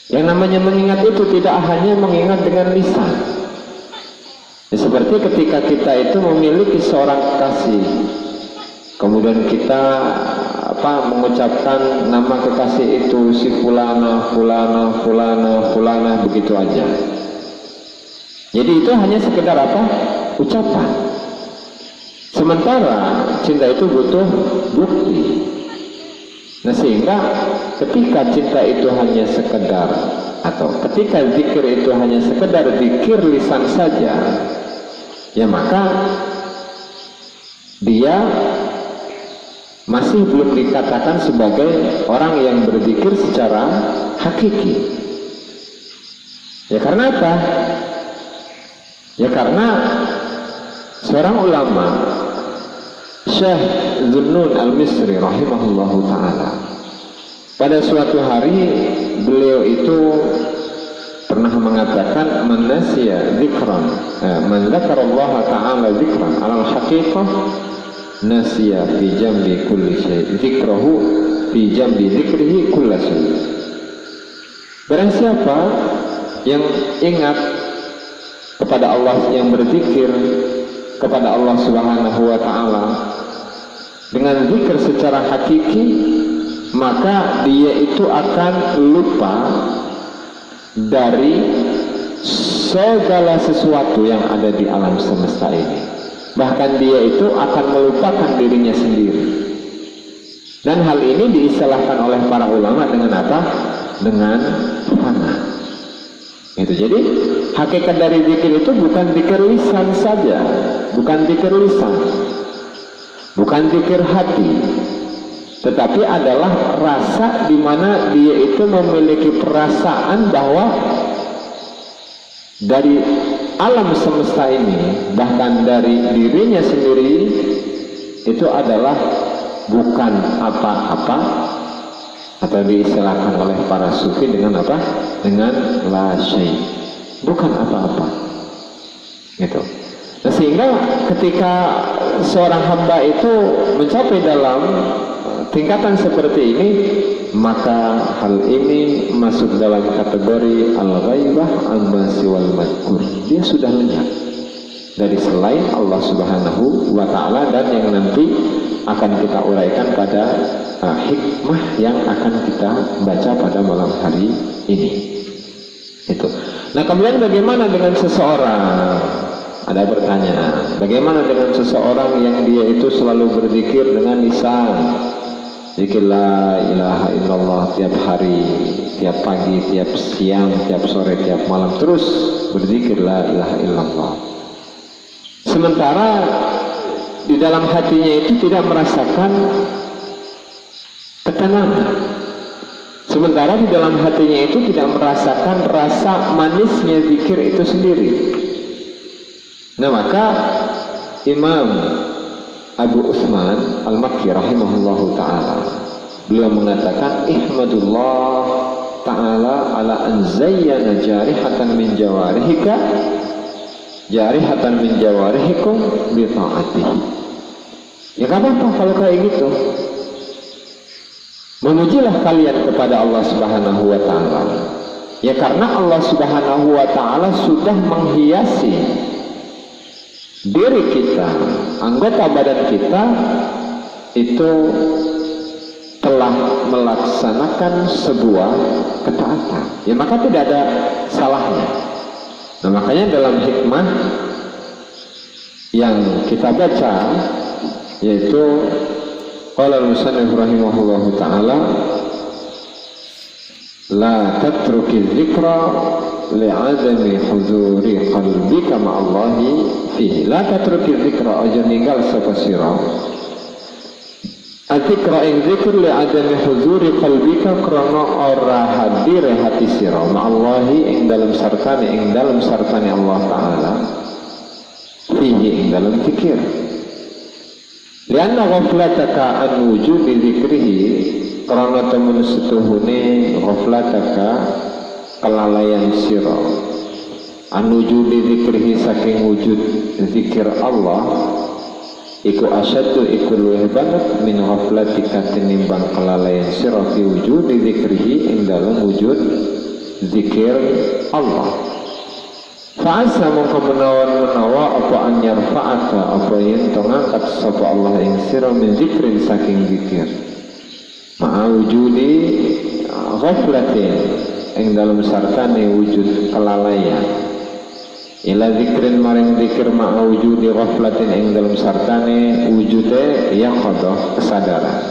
Yang namanya mengingat itu tidak hanya mengingat dengan lisan. Ya, seperti ketika kita itu memiliki seorang kekasih, kemudian kita mengucapkan nama kekasih itu si fulana begitu aja. Jadi itu hanya sekedar ucapan. Sementara cinta itu butuh bukti. Nah sehingga ketika cinta itu hanya sekedar, atau ketika zikir itu hanya sekedar zikir lisan saja, ya maka dia masih belum dikatakan sebagai orang yang berzikir secara hakiki. Ya karena apa? Ya karena seorang ulama, Syekh Zunnun Al-Misri rahimahullahu ta'ala, pada suatu hari beliau itu pernah mengatakan, man nasiya zikran, man dzakarallaha ta'ala zikran alal haqiqah nasiya fi jambi kulli syai, zikrahu fi jambi zikrihi kulla syai. Barang siapa yang ingat kepada Allah, yang berzikir kepada Allah Subhanahu wa Ta'ala dengan zikir secara hakiki, maka dia itu akan lupa dari segala sesuatu yang ada di alam semesta ini. Bahkan dia itu akan melupakan dirinya sendiri. Dan hal ini diistilahkan oleh para ulama dengan apa? Dengan fana. Itu jadi hakikat dari zikir itu bukan zikir lisan saja, bukan zikir lisan, bukan zikir hati, tetapi adalah rasa di mana dia itu memiliki perasaan bahwa dari alam semesta ini, bahkan dari dirinya sendiri, itu adalah bukan apa-apa, atau diistilahkan oleh para sufi dengan apa? Dengan la syai', bukan apa-apa gitu. Nah, sehingga ketika seorang hamba itu mencapai dalam tingkatan seperti ini, maka hal ini masuk dalam kategori al-ghaibah amma siwal madkur. Dia sudah lenyap dari selain Allah Subhanahu wa ta'ala, dan yang nanti akan kita uraikan pada hikmah yang akan kita baca pada malam hari ini. Itu. Nah, kemudian bagaimana dengan seseorang? Ada pertanyaan, bagaimana dengan seseorang yang dia itu selalu berzikir dengan lisan? Zikir la ilaha illallah tiap hari, tiap pagi, tiap siang, tiap sore, tiap malam, terus berzikir la ilaha illallah. Sementara di dalam hatinya itu tidak merasakan ketenangan. Sementara di dalam hatinya itu tidak merasakan rasa manisnya zikir itu sendiri. Nah, maka Imam Abu Utsman Al-Makki rahimahullahu ta'ala, beliau mengatakan ihmadullah ta'ala ala an zayyana jarihatan min jawarihika jarihatan min jawarihikum bi ta'atihi. Ya gak apa-apa kalau kayak gitu. Memujilah kalian kepada Allah Subhanahu wa ta'ala. Ya karena Allah Subhanahu wa ta'ala sudah menghiasi diri kita, anggota badan kita itu telah melaksanakan sebuah ketaatan. Ya maka tidak ada salahnya. Nah, makanya dalam hikmah yang kita baca, yaitu qala al-musannif rahimahullahu ta'ala, la tatruki dzikra li'adami huzuri qalbika ma'allahi fihi. La tatruki dzikra, aja ninggal sapa sira dzikra ing zikr li'adami huzuri qalbika, krana ora hadir hati sira ma'allahi ing dalam sartane Allah Ta'ala fihi ing dalam zikir. Lianna ghaflataka an wujudi dzikrihi, karena temen setuhune ghaflataka kelalaian sira an wujudi dzikrihi saking wujud zikir Allah iku asyaddu iku luwih banget min ghaflatika tinimbang kelalaian sira fi wujudi dzikrihi ing dalam wujud zikir Allah. Fa'asa mongko menawa apa an yarfa'aka apa yen to ngangkat sapa Allah ing sira min zikrin saking zikir ma'a wujudi ghaflatin ing dalam sartane wujud kelalaian ila zikrin maring zikir ma'a wujudi ghaflatin ing dalam sartane wujude yaqadah kesadaran.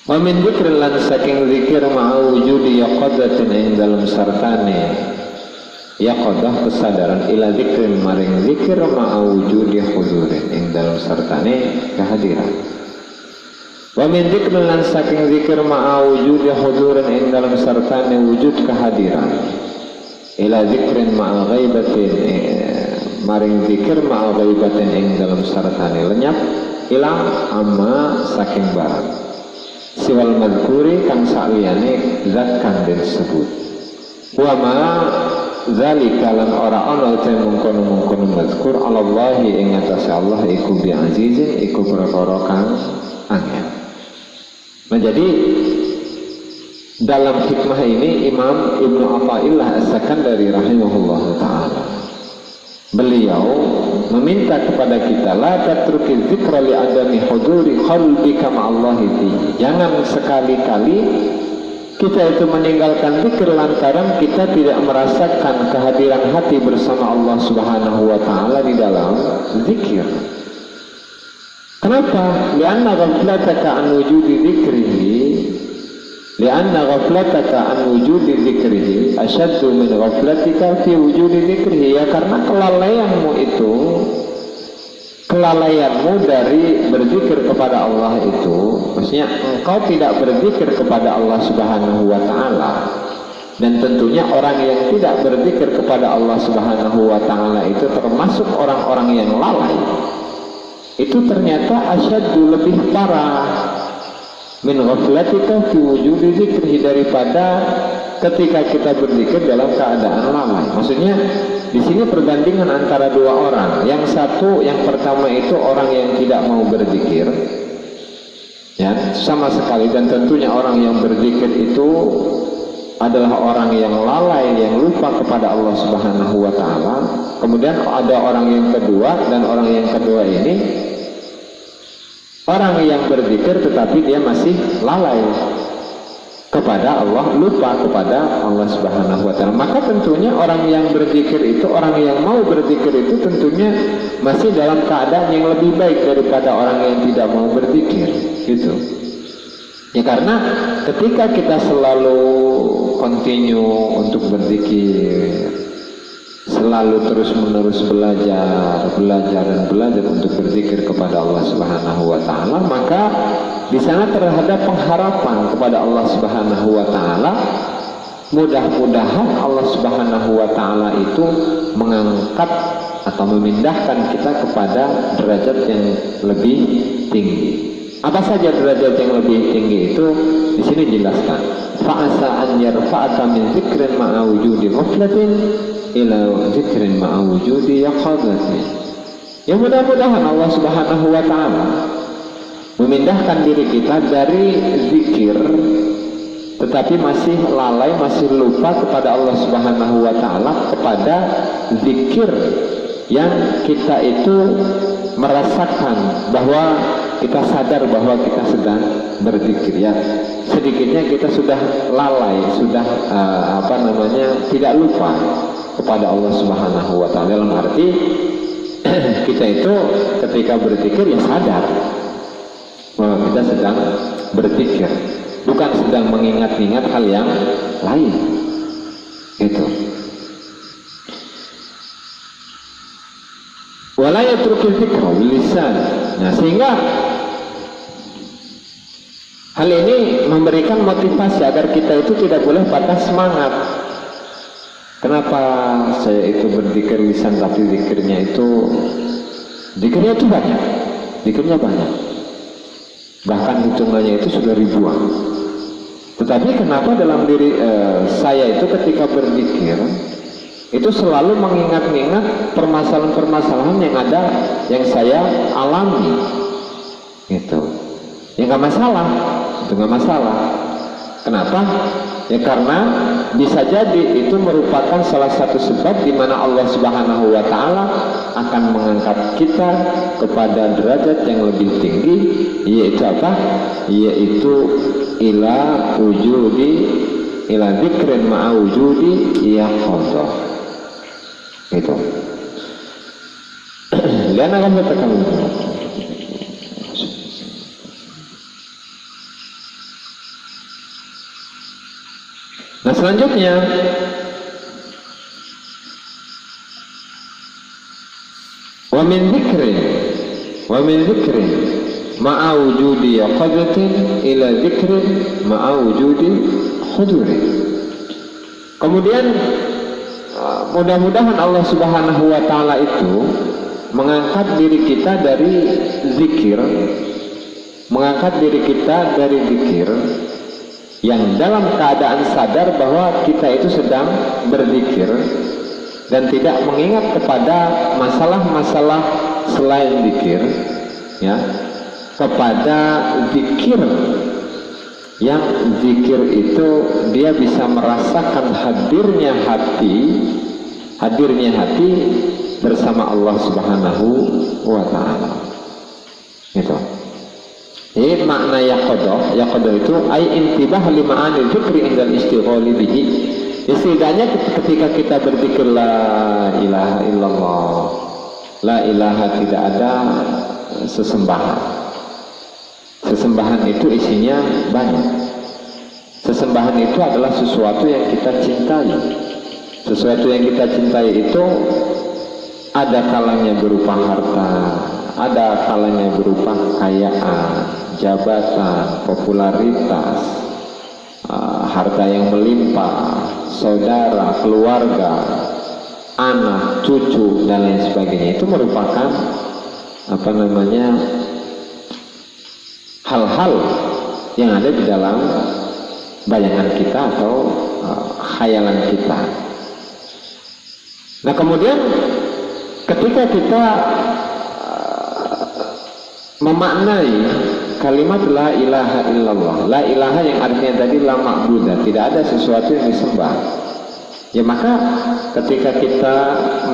Wa min zikrin lan saking zikir ma'a wujudi yaqadatin ing dalam sartane yaqadah kesadaran ila zikrin maring zikir ma'a wujudi hudurin ing dalam sartane kehadiran. Wa min zikrin lan saking zikir ma'a wujudi hudurin ing dalam sartane wujud kehadiran ila zikrin ma'a ghaibatin maring zikir ma'a ghaibatin ing dalam sartane lenyap ilang amma saking barang siwal madhkuri kang sakliyane zat kang disebut. Wa ma zalika lan ora ana te mungkon mazkur alallahi ing atase Allah iku bi azizin iku perkara kang angel. Nah, jadi dalam hikmah ini Imam Ibnu Athaillah As-Sakandari rahimahullahu ta'ala, beliau meminta kepada kita la tatruki dzikra li adami huduri qalbika ma'allahi fi. Jangan sekali-kali kita itu meninggalkan zikir lantaran kita tidak merasakan kehadiran hati bersama Allah Subhanahu wa ta'ala di dalam zikir. Kenapa? Lianna ghaflataka an wujudi dzikrihi, lianna ghaflataka an wujudi dzikrihi asyaddu min ghaflatika fi wujudi dzikrihi. Ya karena kelalaianmu dari berzikir kepada Allah itu, maksudnya engkau tidak berzikir kepada Allah Subhanahu wa ta'ala, dan tentunya orang yang tidak berzikir kepada Allah Subhanahu wa ta'ala itu termasuk orang-orang yang lalai. itu ternyata asyaddu, lebih parah min ghaflatika fi wujudi dzikri, daripada ketika kita berzikir dalam keadaan lalai. Maksudnya di sini perbandingan antara dua orang. Yang satu, yang pertama itu orang yang tidak mau berzikir, ya, sama sekali. Dan tentunya orang yang berzikir itu adalah orang yang lalai, yang lupa kepada Allah Subhanahu wa Ta'ala. Kemudian ada orang yang kedua, dan orang yang kedua ini orang yang berzikir tetapi dia masih lalai kepada Allah, lupa kepada Allah Subhanahu wa Ta'ala. Maka tentunya orang yang berzikir itu, orang yang mau berzikir itu tentunya masih dalam keadaan yang lebih baik daripada orang yang tidak mau berzikir, gitu. Ya, karena ketika kita selalu continue untuk berzikir, selalu terus-menerus belajar untuk berzikir kepada Allah Subhanahu wa Ta'ala, maka di sana terhadap pengharapan kepada Allah Subhanahu wa Ta'ala. Mudah-mudahan Allah Subhanahu wa Ta'ala itu mengangkat atau memindahkan kita kepada derajat yang lebih tinggi. Apa saja derajat yang lebih tinggi itu? Di sini dijelaskan. Fa'asa an yarfa'aka min dzikrin ma'a wujudi ghaflatin ila dzikrin ma'a wujudi yaqadatin. Ya, mudah-mudahan Allah Subhanahu wa Ta'ala memindahkan diri kita dari zikir tetapi masih lalai, masih lupa kepada Allah Subhanahu wa Ta'ala, kepada zikir yang kita itu merasakan bahwa kita sadar bahwa kita sedang berzikir, ya. Sedikitnya kita sudah lalai, sudah tidak lupa kepada Allah Subhanahu wa Ta'ala. Dalam arti kita itu ketika berzikir ya sadar bahwa kita sedang berzikir, bukan sedang mengingat-ingat hal yang lain, gitu. Wala yatrukul dzikra bil lisan. Nah, sehingga hal ini memberikan motivasi agar kita itu tidak boleh patah semangat. Kenapa saya itu berzikir lisan tapi zikirnya itu banyak, zikirnya banyak, bahkan hitungannya itu sudah ribuan. Tetapi kenapa dalam diri saya itu ketika berzikir itu selalu mengingat-ingat permasalahan-permasalahan yang ada, yang saya alami, gitu. Ya nggak masalah, itu nggak masalah. Kenapa? Ya karena bisa jadi itu merupakan salah satu sebab di mana Allah Subhanahu wa Ta'ala akan mengangkat kita kepada derajat yang lebih tinggi, yaitu apa? Yaitu ila dzikrin ma'a wujudi yaqadha. Itu. Lihat akan katakan. Nah, selanjutnya wa min dzikrin ma'a wujudi yaqadatin ila dzikrin ma'a wujudi hudurin. Kemudian mudah-mudahan Allah Subhanahu wa Ta'ala itu mengangkat diri kita dari zikir, mengangkat diri kita dari zikir yang dalam keadaan sadar bahwa kita itu sedang berzikir dan tidak mengingat kepada masalah-masalah selain zikir, ya, kepada zikir yang zikir itu dia bisa merasakan hadirnya hati bersama Allah Subhanahu wa Ta'ala. Gitu. Jadi makna yaqadah itu ay intibah li ma'ani dzikri indal istighali bihi. Istilahnya ketika kita berzikir la ilaha illallah, la ilaha, tidak ada sesembahan. Sesembahan itu isinya banyak. Sesembahan itu adalah sesuatu yang kita cintai. Sesuatu yang kita cintai itu ada kalanya berupa harta, ada kalanya berupa kekayaan, jabatan, popularitas, harta yang melimpah, saudara, keluarga, anak, cucu, dan lain sebagainya. Itu merupakan hal-hal yang ada di dalam bayangan kita atau khayalan kita. Nah kemudian ketika kita memaknai kalimat la ilaha illallah, la ilaha yang artinya tadi la ma'budah, tidak ada sesuatu yang disembah, ya maka ketika kita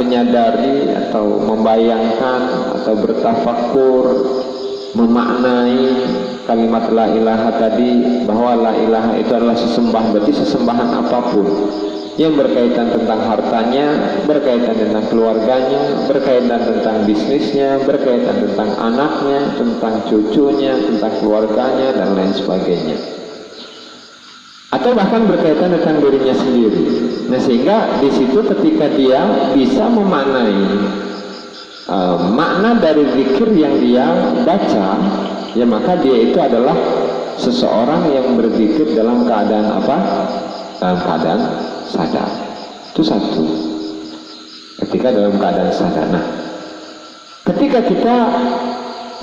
menyadari atau membayangkan atau bertafakur memaknai kalimat la ilaha tadi, bahwa la ilaha itu adalah sesembah, berarti sesembahan apapun yang berkaitan tentang hartanya, berkaitan tentang keluarganya, berkaitan tentang bisnisnya, berkaitan tentang anaknya, tentang cucunya, tentang keluarganya, dan lain sebagainya, atau bahkan berkaitan tentang dirinya sendiri. Nah sehingga di situ ketika dia bisa memaknai makna dari zikir yang dia baca, ya maka dia itu adalah seseorang yang berzikir dalam keadaan apa? Dalam keadaan sadar. Itu satu, ketika dalam keadaan sadar. Nah ketika kita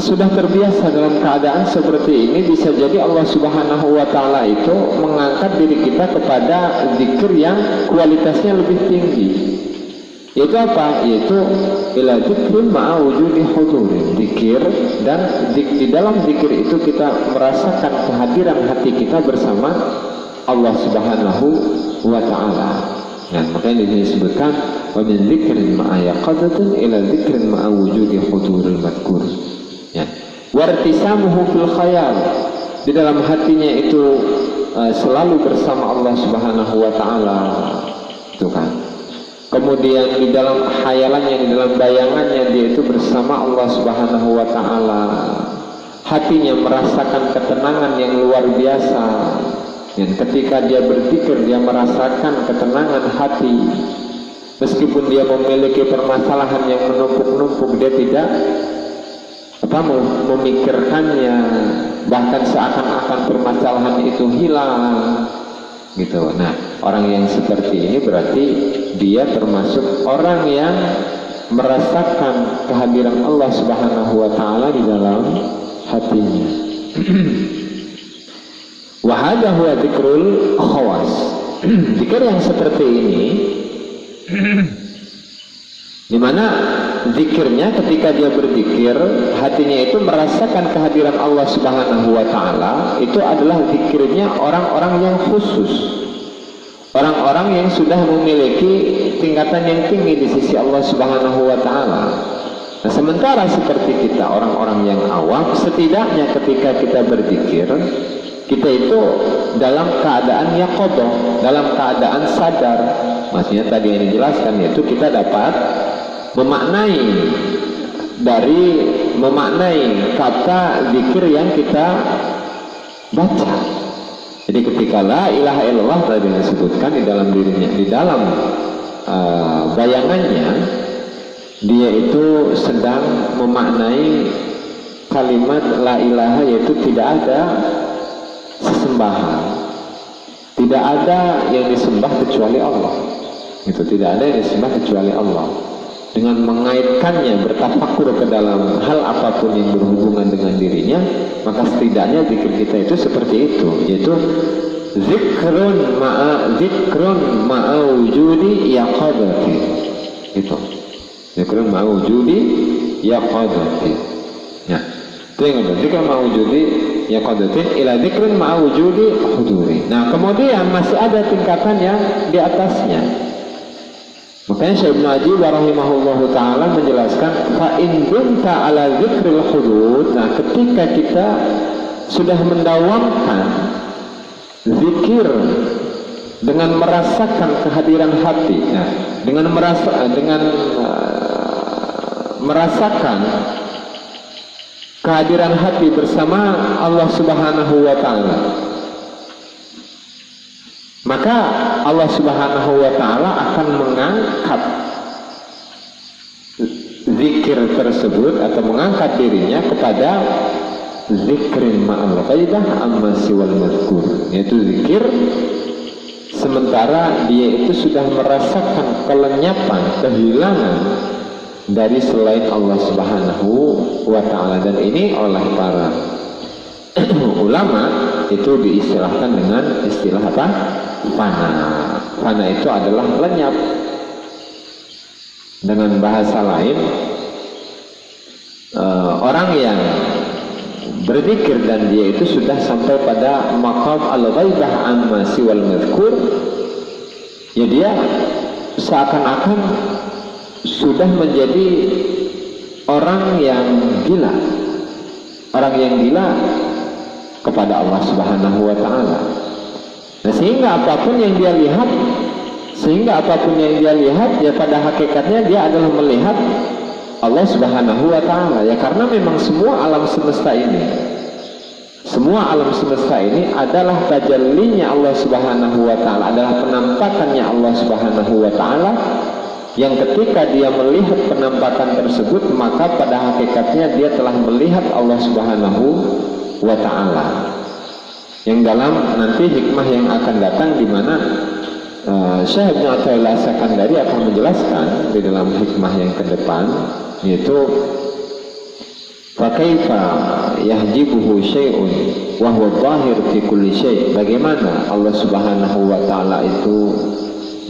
sudah terbiasa dalam keadaan seperti ini, bisa jadi Allah Subhanahu wa Ta'ala itu mengangkat diri kita kepada zikir yang kualitasnya lebih tinggi. Yaitu apa? Yaitu ila dzikrin ma'a wujudi hudurin, zikir, dan di dalam zikir itu kita merasakan kehadiran hati kita bersama Allah Subhanahu wa Ta'ala. Nah, makanya disebutkan wa min dzikrin ma'a yaqadatin ila dzikrin ma'a wujudi huduril madhkur. Ya. Wartisamuhu fil khayal, di dalam hatinya itu selalu bersama Allah Subhanahu wa Ta'ala. Itu kan. Kemudian di dalam khayalannya, di dalam bayangannya, dia itu bersama Allah Subhanahu wa Ta'ala. Hatinya merasakan ketenangan yang luar biasa. Dan ketika dia berzikir, dia merasakan ketenangan hati. Meskipun dia memiliki permasalahan yang menumpuk-numpuk, dia tidak memikirkannya, bahkan seakan-akan permasalahan itu hilang, gitu. Nah, orang yang seperti ini berarti dia termasuk orang yang merasakan kehadiran Allah Subhanahu wa Ta'ala di dalam hatinya. Wa hadza huwa dzikrul khawas. Zikir yang seperti ini di mana zikirnya ketika dia berzikir, hatinya itu merasakan kehadiran Allah Subhanahu wa Ta'ala, itu adalah zikirnya orang-orang yang khusus, orang-orang yang sudah memiliki tingkatan yang tinggi di sisi Allah Subhanahu wa Ta'ala. Nah, sementara seperti kita orang-orang yang awam, setidaknya ketika kita berzikir, kita itu dalam keadaan yaqadha, dalam keadaan sadar. Maksudnya tadi yang dijelaskan, yaitu kita dapat memaknai kata zikir yang kita baca. Jadi ketika la ilaha illallah tadi disebutkan di dalam dirinya, di dalam bayangannya, dia itu sedang memaknai kalimat la ilaha, yaitu tidak ada sesembahan, tidak ada yang disembah kecuali Allah. Itu tidak ada yang disembah kecuali Allah. Dengan mengaitkannya, bertafakur ke dalam hal apapun yang berhubungan dengan dirinya, maka setidaknya zikir kita itu seperti itu, yaitu zikrun ma'a wujudi yaqadati. Itu zikrun ma'a wujudi yaqadati. Nah, itu yang ada zikr ma'a wujudi yaqadatin ila zikrun ma'a wujudi huduri. Nah, kemudian masih ada tingkatan yang di atasnya. Makanya Syekh Ibnu Ajib rahimahullahu ta'ala menjelaskan fa in kunta ala zikril hudud. Nah, ketika kita sudah mendawamkan zikir dengan merasakan kehadiran hati, nah, dengan merasakan kehadiran hati bersama Allah Subhanahu wa Ta'ala, maka Allah Subhanahu wa Ta'ala akan mengangkat zikir tersebut atau mengangkat dirinya kepada zikrin ma'al ghaidah amma siwal madhkur, yaitu zikir sementara dia itu sudah merasakan kelenyapan, kehilangan dari selain Allah Subhanahu wa ta'ala. Dan ini oleh para ulama itu diistilahkan dengan istilah apa? Fana. Fana itu adalah lenyap. Dengan bahasa lain, orang yang berzikir dan dia itu sudah sampai pada maqam al-ghaibah amma siwal madhkur, ya dia seakan-akan sudah menjadi orang yang gila, orang yang gila kepada Allah Subhanahu wa ta'ala. Nah, sehingga apapun yang dia lihat ya pada hakikatnya dia adalah melihat Allah Subhanahu wa ta'ala. Ya karena memang semua alam semesta ini adalah tajallinya Allah Subhanahu wa ta'ala, adalah penampakannya Allah Subhanahu wa ta'ala, yang ketika dia melihat penampakan tersebut maka pada hakikatnya dia telah melihat Allah Subhanahu wa ta'ala. Yang dalam nanti hikmah yang akan datang di mana Syekh Ibnu Athaillah As-Sakandari akan menjelaskan di dalam hikmah yang ke depan, yaitu fakaifa yahjibuhu syai'un wa huwa dhahir fi kulli syai'. Bagaimana Allah Subhanahu wa ta'ala itu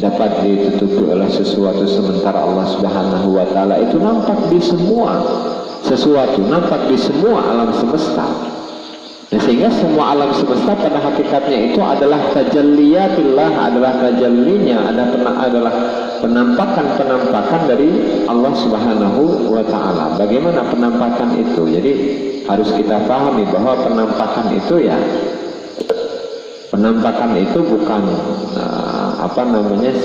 dapat ditutupi oleh sesuatu sementara Allah Subhanahu wa ta'ala itu nampak di semua sesuatu, nampak di semua alam semesta. Nah, sehingga semua alam semesta pada hakikatnya itu adalah tajalliyatillah, adalah tajallinya, adalah penampakan dari Allah Subhanahu wa ta'ala. Bagaimana penampakan itu? Jadi harus kita pahami bahwa penampakan itu bukan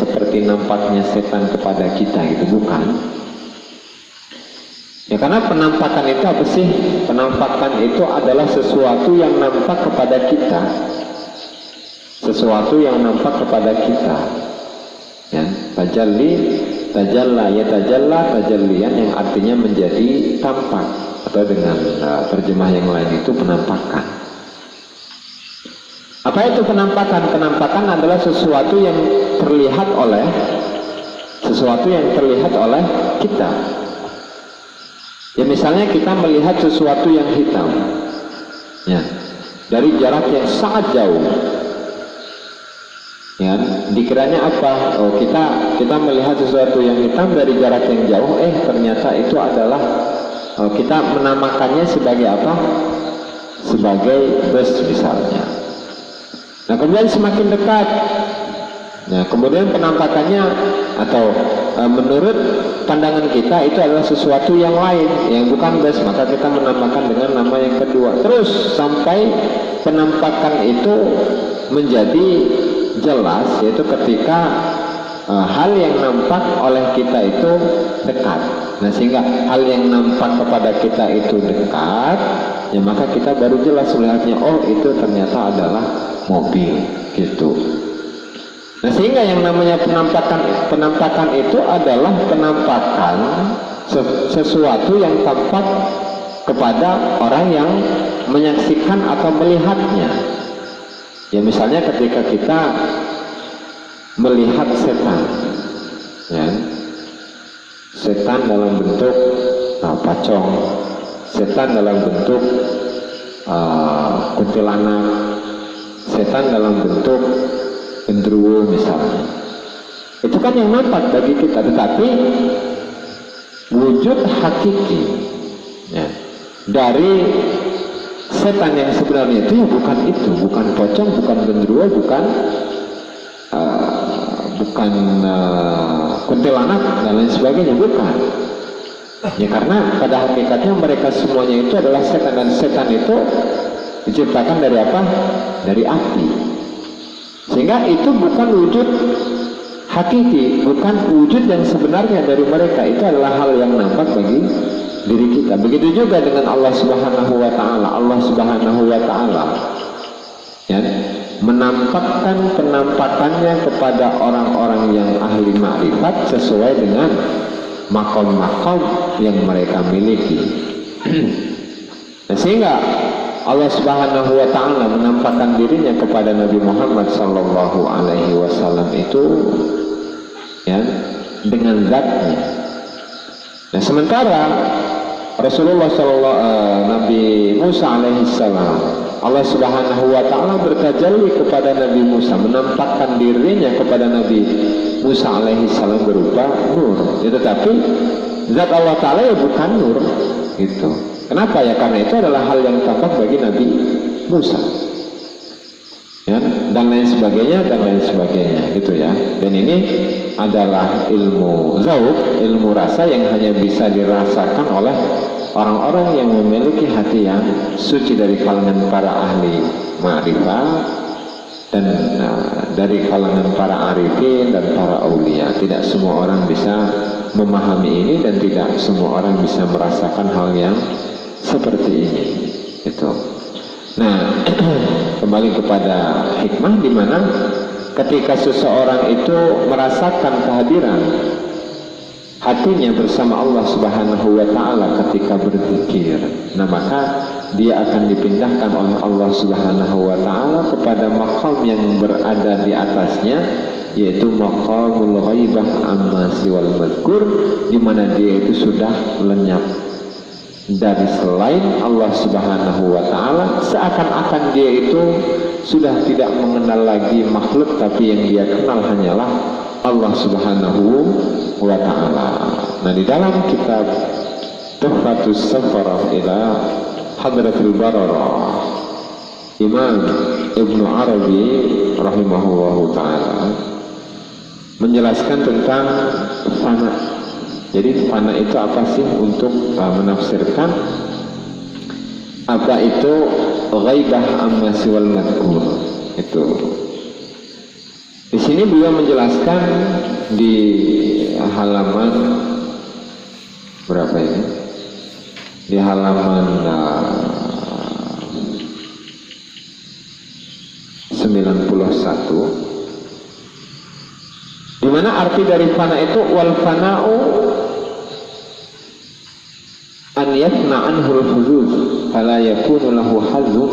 seperti nampaknya setan kepada kita, gitu, bukan. Ya karena penampakan itu apa sih? Penampakan itu adalah sesuatu yang nampak kepada kita. Sesuatu yang nampak kepada kita. Ya, tajalliyan yang artinya menjadi tampak, atau dengan terjemah yang lain itu penampakan. Apa itu penampakan? Penampakan adalah sesuatu yang terlihat oleh kita. Ya misalnya kita melihat sesuatu yang hitam, ya, dari jarak yang sangat jauh, ya, dikiranya apa? Oh, kita melihat sesuatu yang hitam dari jarak yang jauh, ternyata itu adalah kita menamakannya sebagai apa? Sebagai bus misalnya. Nah kemudian semakin dekat, nah kemudian penampakannya atau menurut pandangan kita itu adalah sesuatu yang lain, yang bukan bus, maka kita menamakan dengan nama yang kedua. Terus sampai penampakan itu menjadi jelas, yaitu ketika hal yang nampak oleh kita itu dekat. Nah sehingga hal yang nampak kepada kita itu dekat, ya maka kita baru jelas melihatnya, oh itu ternyata adalah mobil, gitu. Nah sehingga yang namanya penampakan itu adalah penampakan sesuatu yang tampak kepada orang yang menyaksikan atau melihatnya. Ya misalnya ketika kita melihat setan, ya, setan dalam bentuk pacong, setan dalam bentuk kuntilanak, setan dalam bentuk genderuwo misalnya, itu kan yang nampak bagi kita. Tetapi wujud hakiki, ya, dari setan yang sebenarnya itu ya bukan itu, bukan pocong, bukan genderuwo, bukan kuntilanak dan lain sebagainya, bukan. Ya karena pada hakikatnya mereka semuanya itu adalah setan, dan setan itu diciptakan dari apa? Dari api. Sehingga itu bukan wujud hakiki, bukan wujud yang sebenarnya dari mereka. Itu adalah hal yang nampak bagi diri kita. Begitu juga dengan Allah Subhanahu wa ta'ala. Allah Subhanahu wa ta'ala, ya, menampakkan penampakannya kepada orang-orang yang ahli ma'rifat sesuai dengan makom-makom yang mereka miliki. Nah, sehingga Allah Subhanahu wa ta'ala menampakkan dirinya kepada Nabi Muhammad sallallahu alaihi wasallam itu, ya, dengan zatnya. Nah, sementara Rasulullah Nabi Musa alaihissalam, Allah Subhanahu wa ta'ala bertajalli kepada Nabi Musa, menampakkan dirinya kepada Nabi Musa alaihissalam berupa nur. Ya, tetapi zat Allah ta'ala ya bukan nur gitu. Kenapa ya? Karena itu adalah hal yang tampak bagi Nabi Musa, ya, dan lain sebagainya gitu ya. Dan ini adalah ilmu zauq, ilmu rasa yang hanya bisa dirasakan oleh orang-orang yang memiliki hati yang suci dari kalangan para ahli ma'rifah dan dari kalangan para arifin dan para aulia. Tidak semua orang bisa memahami ini dan tidak semua orang bisa merasakan hal yang seperti ini itu. Nah, kembali kepada hikmah di mana ketika seseorang itu merasakan kehadiran hatinya bersama Allah Subhanahu wa ta'ala ketika berzikir, nah maka dia akan dipindahkan oleh Allah Subhanahu wa ta'ala kepada maqam yang berada di atasnya, yaitu maqamul ghaibah amma siwal madhkur, di mana dia itu sudah lenyap dari selain Allah Subhanahu wa ta'ala, seakan-akan dia itu sudah tidak mengenal lagi makhluk, tapi yang dia kenal hanyalah Allah Subhanahu wa ta'ala. Nah, di dalam kitab Tuhfatus Safarah ila Hadratul Bararah, Imam Ibnu Arabi rahimahullahu ta'ala menjelaskan tentang fana. Jadi fana itu apa sih, untuk menafsirkan apa itu ghaibah amma siwal madhkur itu. Di sini beliau menjelaskan di halaman berapa ini? Di halaman 91, di mana arti dari fana itu wal fana'u an yafna anhu al-huzuz fala yakunu lahu hazzun,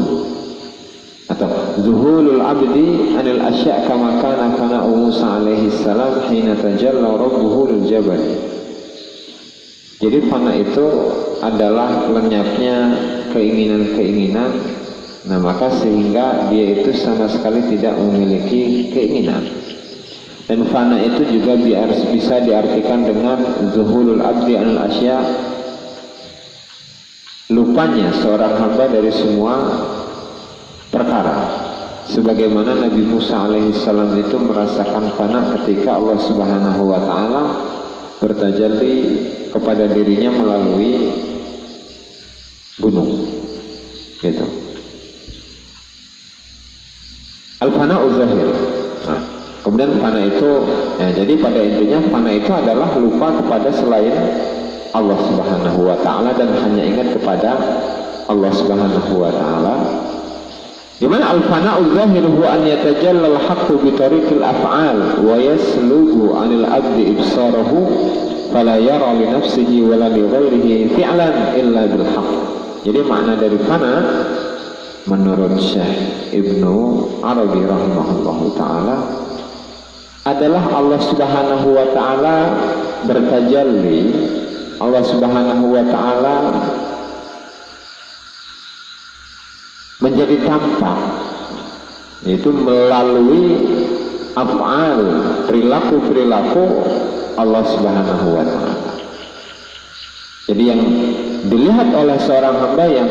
atau zuhulul abdi anil asya' kama kana fana'u Musa alaihi salam hina tajalla rabbuhu lil jabal. Jadi fana itu adalah lenyapnya keinginan-keinginan, nah maka sehingga dia itu sama sekali tidak memiliki keinginan. Dan fana itu juga bisa diartikan dengan zuhulul abdi anil asya', lupanya seorang hamba dari semua perkara, sebagaimana Nabi Musa alaihissalam itu merasakan fana ketika Allah Subhanahu wa ta'ala bertajalli kepada dirinya melalui gunung gitu. Al-fana'u zahir. Nah, kemudian fana itu ya, jadi pada intinya fana itu adalah lupa kepada selain Allah Subhanahu wa ta'ala dan hanya ingat kepada Allah Subhanahu wa ta'ala. Di mana al-fana'u zahir huwa an yatajalla al-haqqu bi tariqil af'al wa yaslubu 'anil 'abdi ibsarahu fala yara li nafsihi wa la li ghairihi fi'lan illa bil haqq. Jadi makna dari fana menurut Syekh Ibnu Arabi rahimahullahu taala adalah Allah Subhanahu wa ta'ala bertajalli, Allah Subhanahu wa ta'ala menjadi tampak, yaitu melalui af'al, perilaku-perilaku Allah Subhanahu wa ta'ala. Jadi yang dilihat oleh seorang hamba yang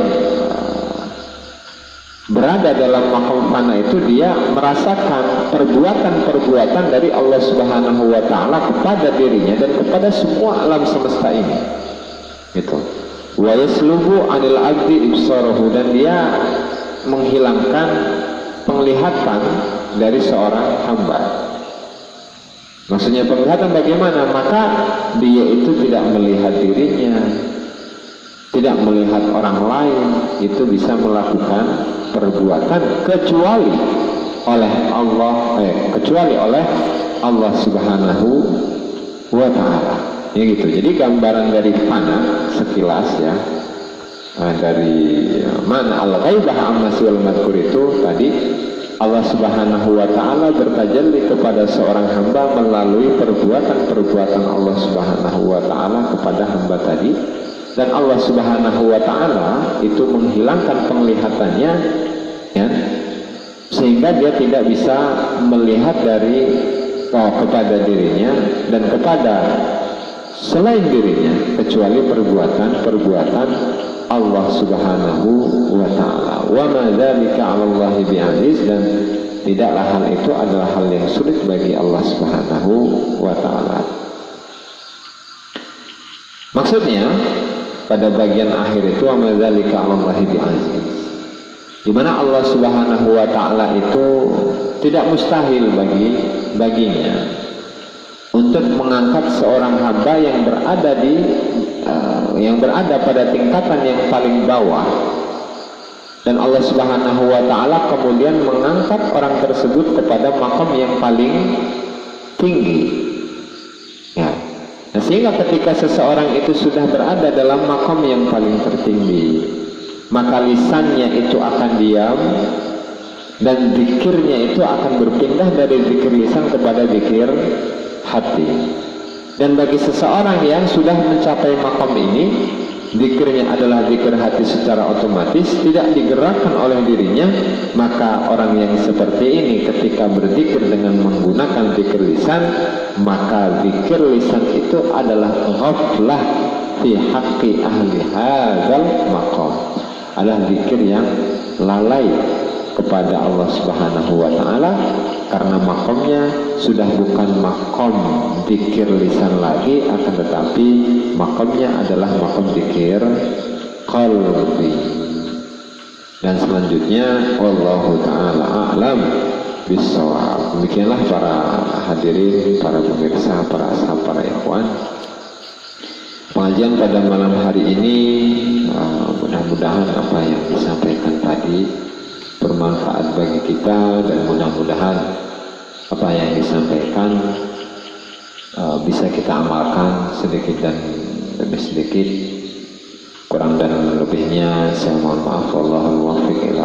berada dalam maqam fana itu, dia merasakan perbuatan-perbuatan dari Allah Subhanahu wa ta'ala kepada dirinya dan kepada semua alam semesta ini gitu. Wa yaslubu 'anil 'abdi ibsarahu, dan dia menghilangkan penglihatan dari seorang hamba. Maksudnya penglihatan bagaimana? Maka dia itu tidak melihat dirinya, tidak melihat orang lain, itu bisa melakukan perbuatan kecuali oleh Allah Subhanahu wa ta'ala. Ya gitu. Jadi gambaran dari fana sekilas ya, dari mana al-ghaibah amma siwal madhkur itu tadi Allah Subhanahu wa ta'ala bertajalli kepada seorang hamba melalui perbuatan-perbuatan Allah Subhanahu wa ta'ala kepada hamba tadi, dan Allah Subhanahu wa ta'ala itu menghilangkan penglihatannya, ya, sehingga dia tidak bisa melihat kepada dirinya dan kepada selain dirinya kecuali perbuatan-perbuatan Allah Subhanahu wa ta'ala. Wa ma dzalika 'ala Allahi bi'aziz, dan tidaklah hal itu adalah hal yang sulit bagi Allah Subhanahu wa ta'ala. Maksudnya pada bagian akhir itu wa ma dzalika 'ala Allahi bi'aziz, di mana Allah Subhanahu wa ta'ala itu tidak mustahil baginya untuk mengangkat seorang hamba yang berada pada tingkatan yang paling bawah, dan Allah Subhanahu wa ta'ala kemudian mengangkat orang tersebut kepada makam yang paling tinggi, ya. Nah, sehingga ketika seseorang itu sudah berada dalam makam yang paling tertinggi, maka lisannya itu akan diam dan zikirnya itu akan berpindah dari zikir lisan kepada zikir hati. Dan bagi seseorang yang sudah mencapai makam ini, zikirnya adalah zikir hati secara otomatis, tidak digerakkan oleh dirinya, maka orang yang seperti ini ketika berzikir dengan menggunakan zikir lisan, maka zikir lisan itu adalah ghaflah fi haqqi ahli hadzal maqam, adalah zikir yang lalai kepada Allah Subhanahu wa ta'ala, karena makomnya sudah bukan makom zikir lisan lagi, akan tetapi makomnya adalah makom zikir qalbi. Dan selanjutnya wallahu ta'ala a'lam bissawab. Demikianlah para hadirin, para pemirsa, para ashab, para ikhwan, pengajian pada malam hari ini. Mudah-mudahan apa yang disampaikan tadi bermanfaat bagi kita, dan mudah-mudahan apa yang disampaikan bisa kita amalkan sedikit dan demi sedikit. Kurang dan lebihnya saya mohon maaf. Wallahul muwaffiq.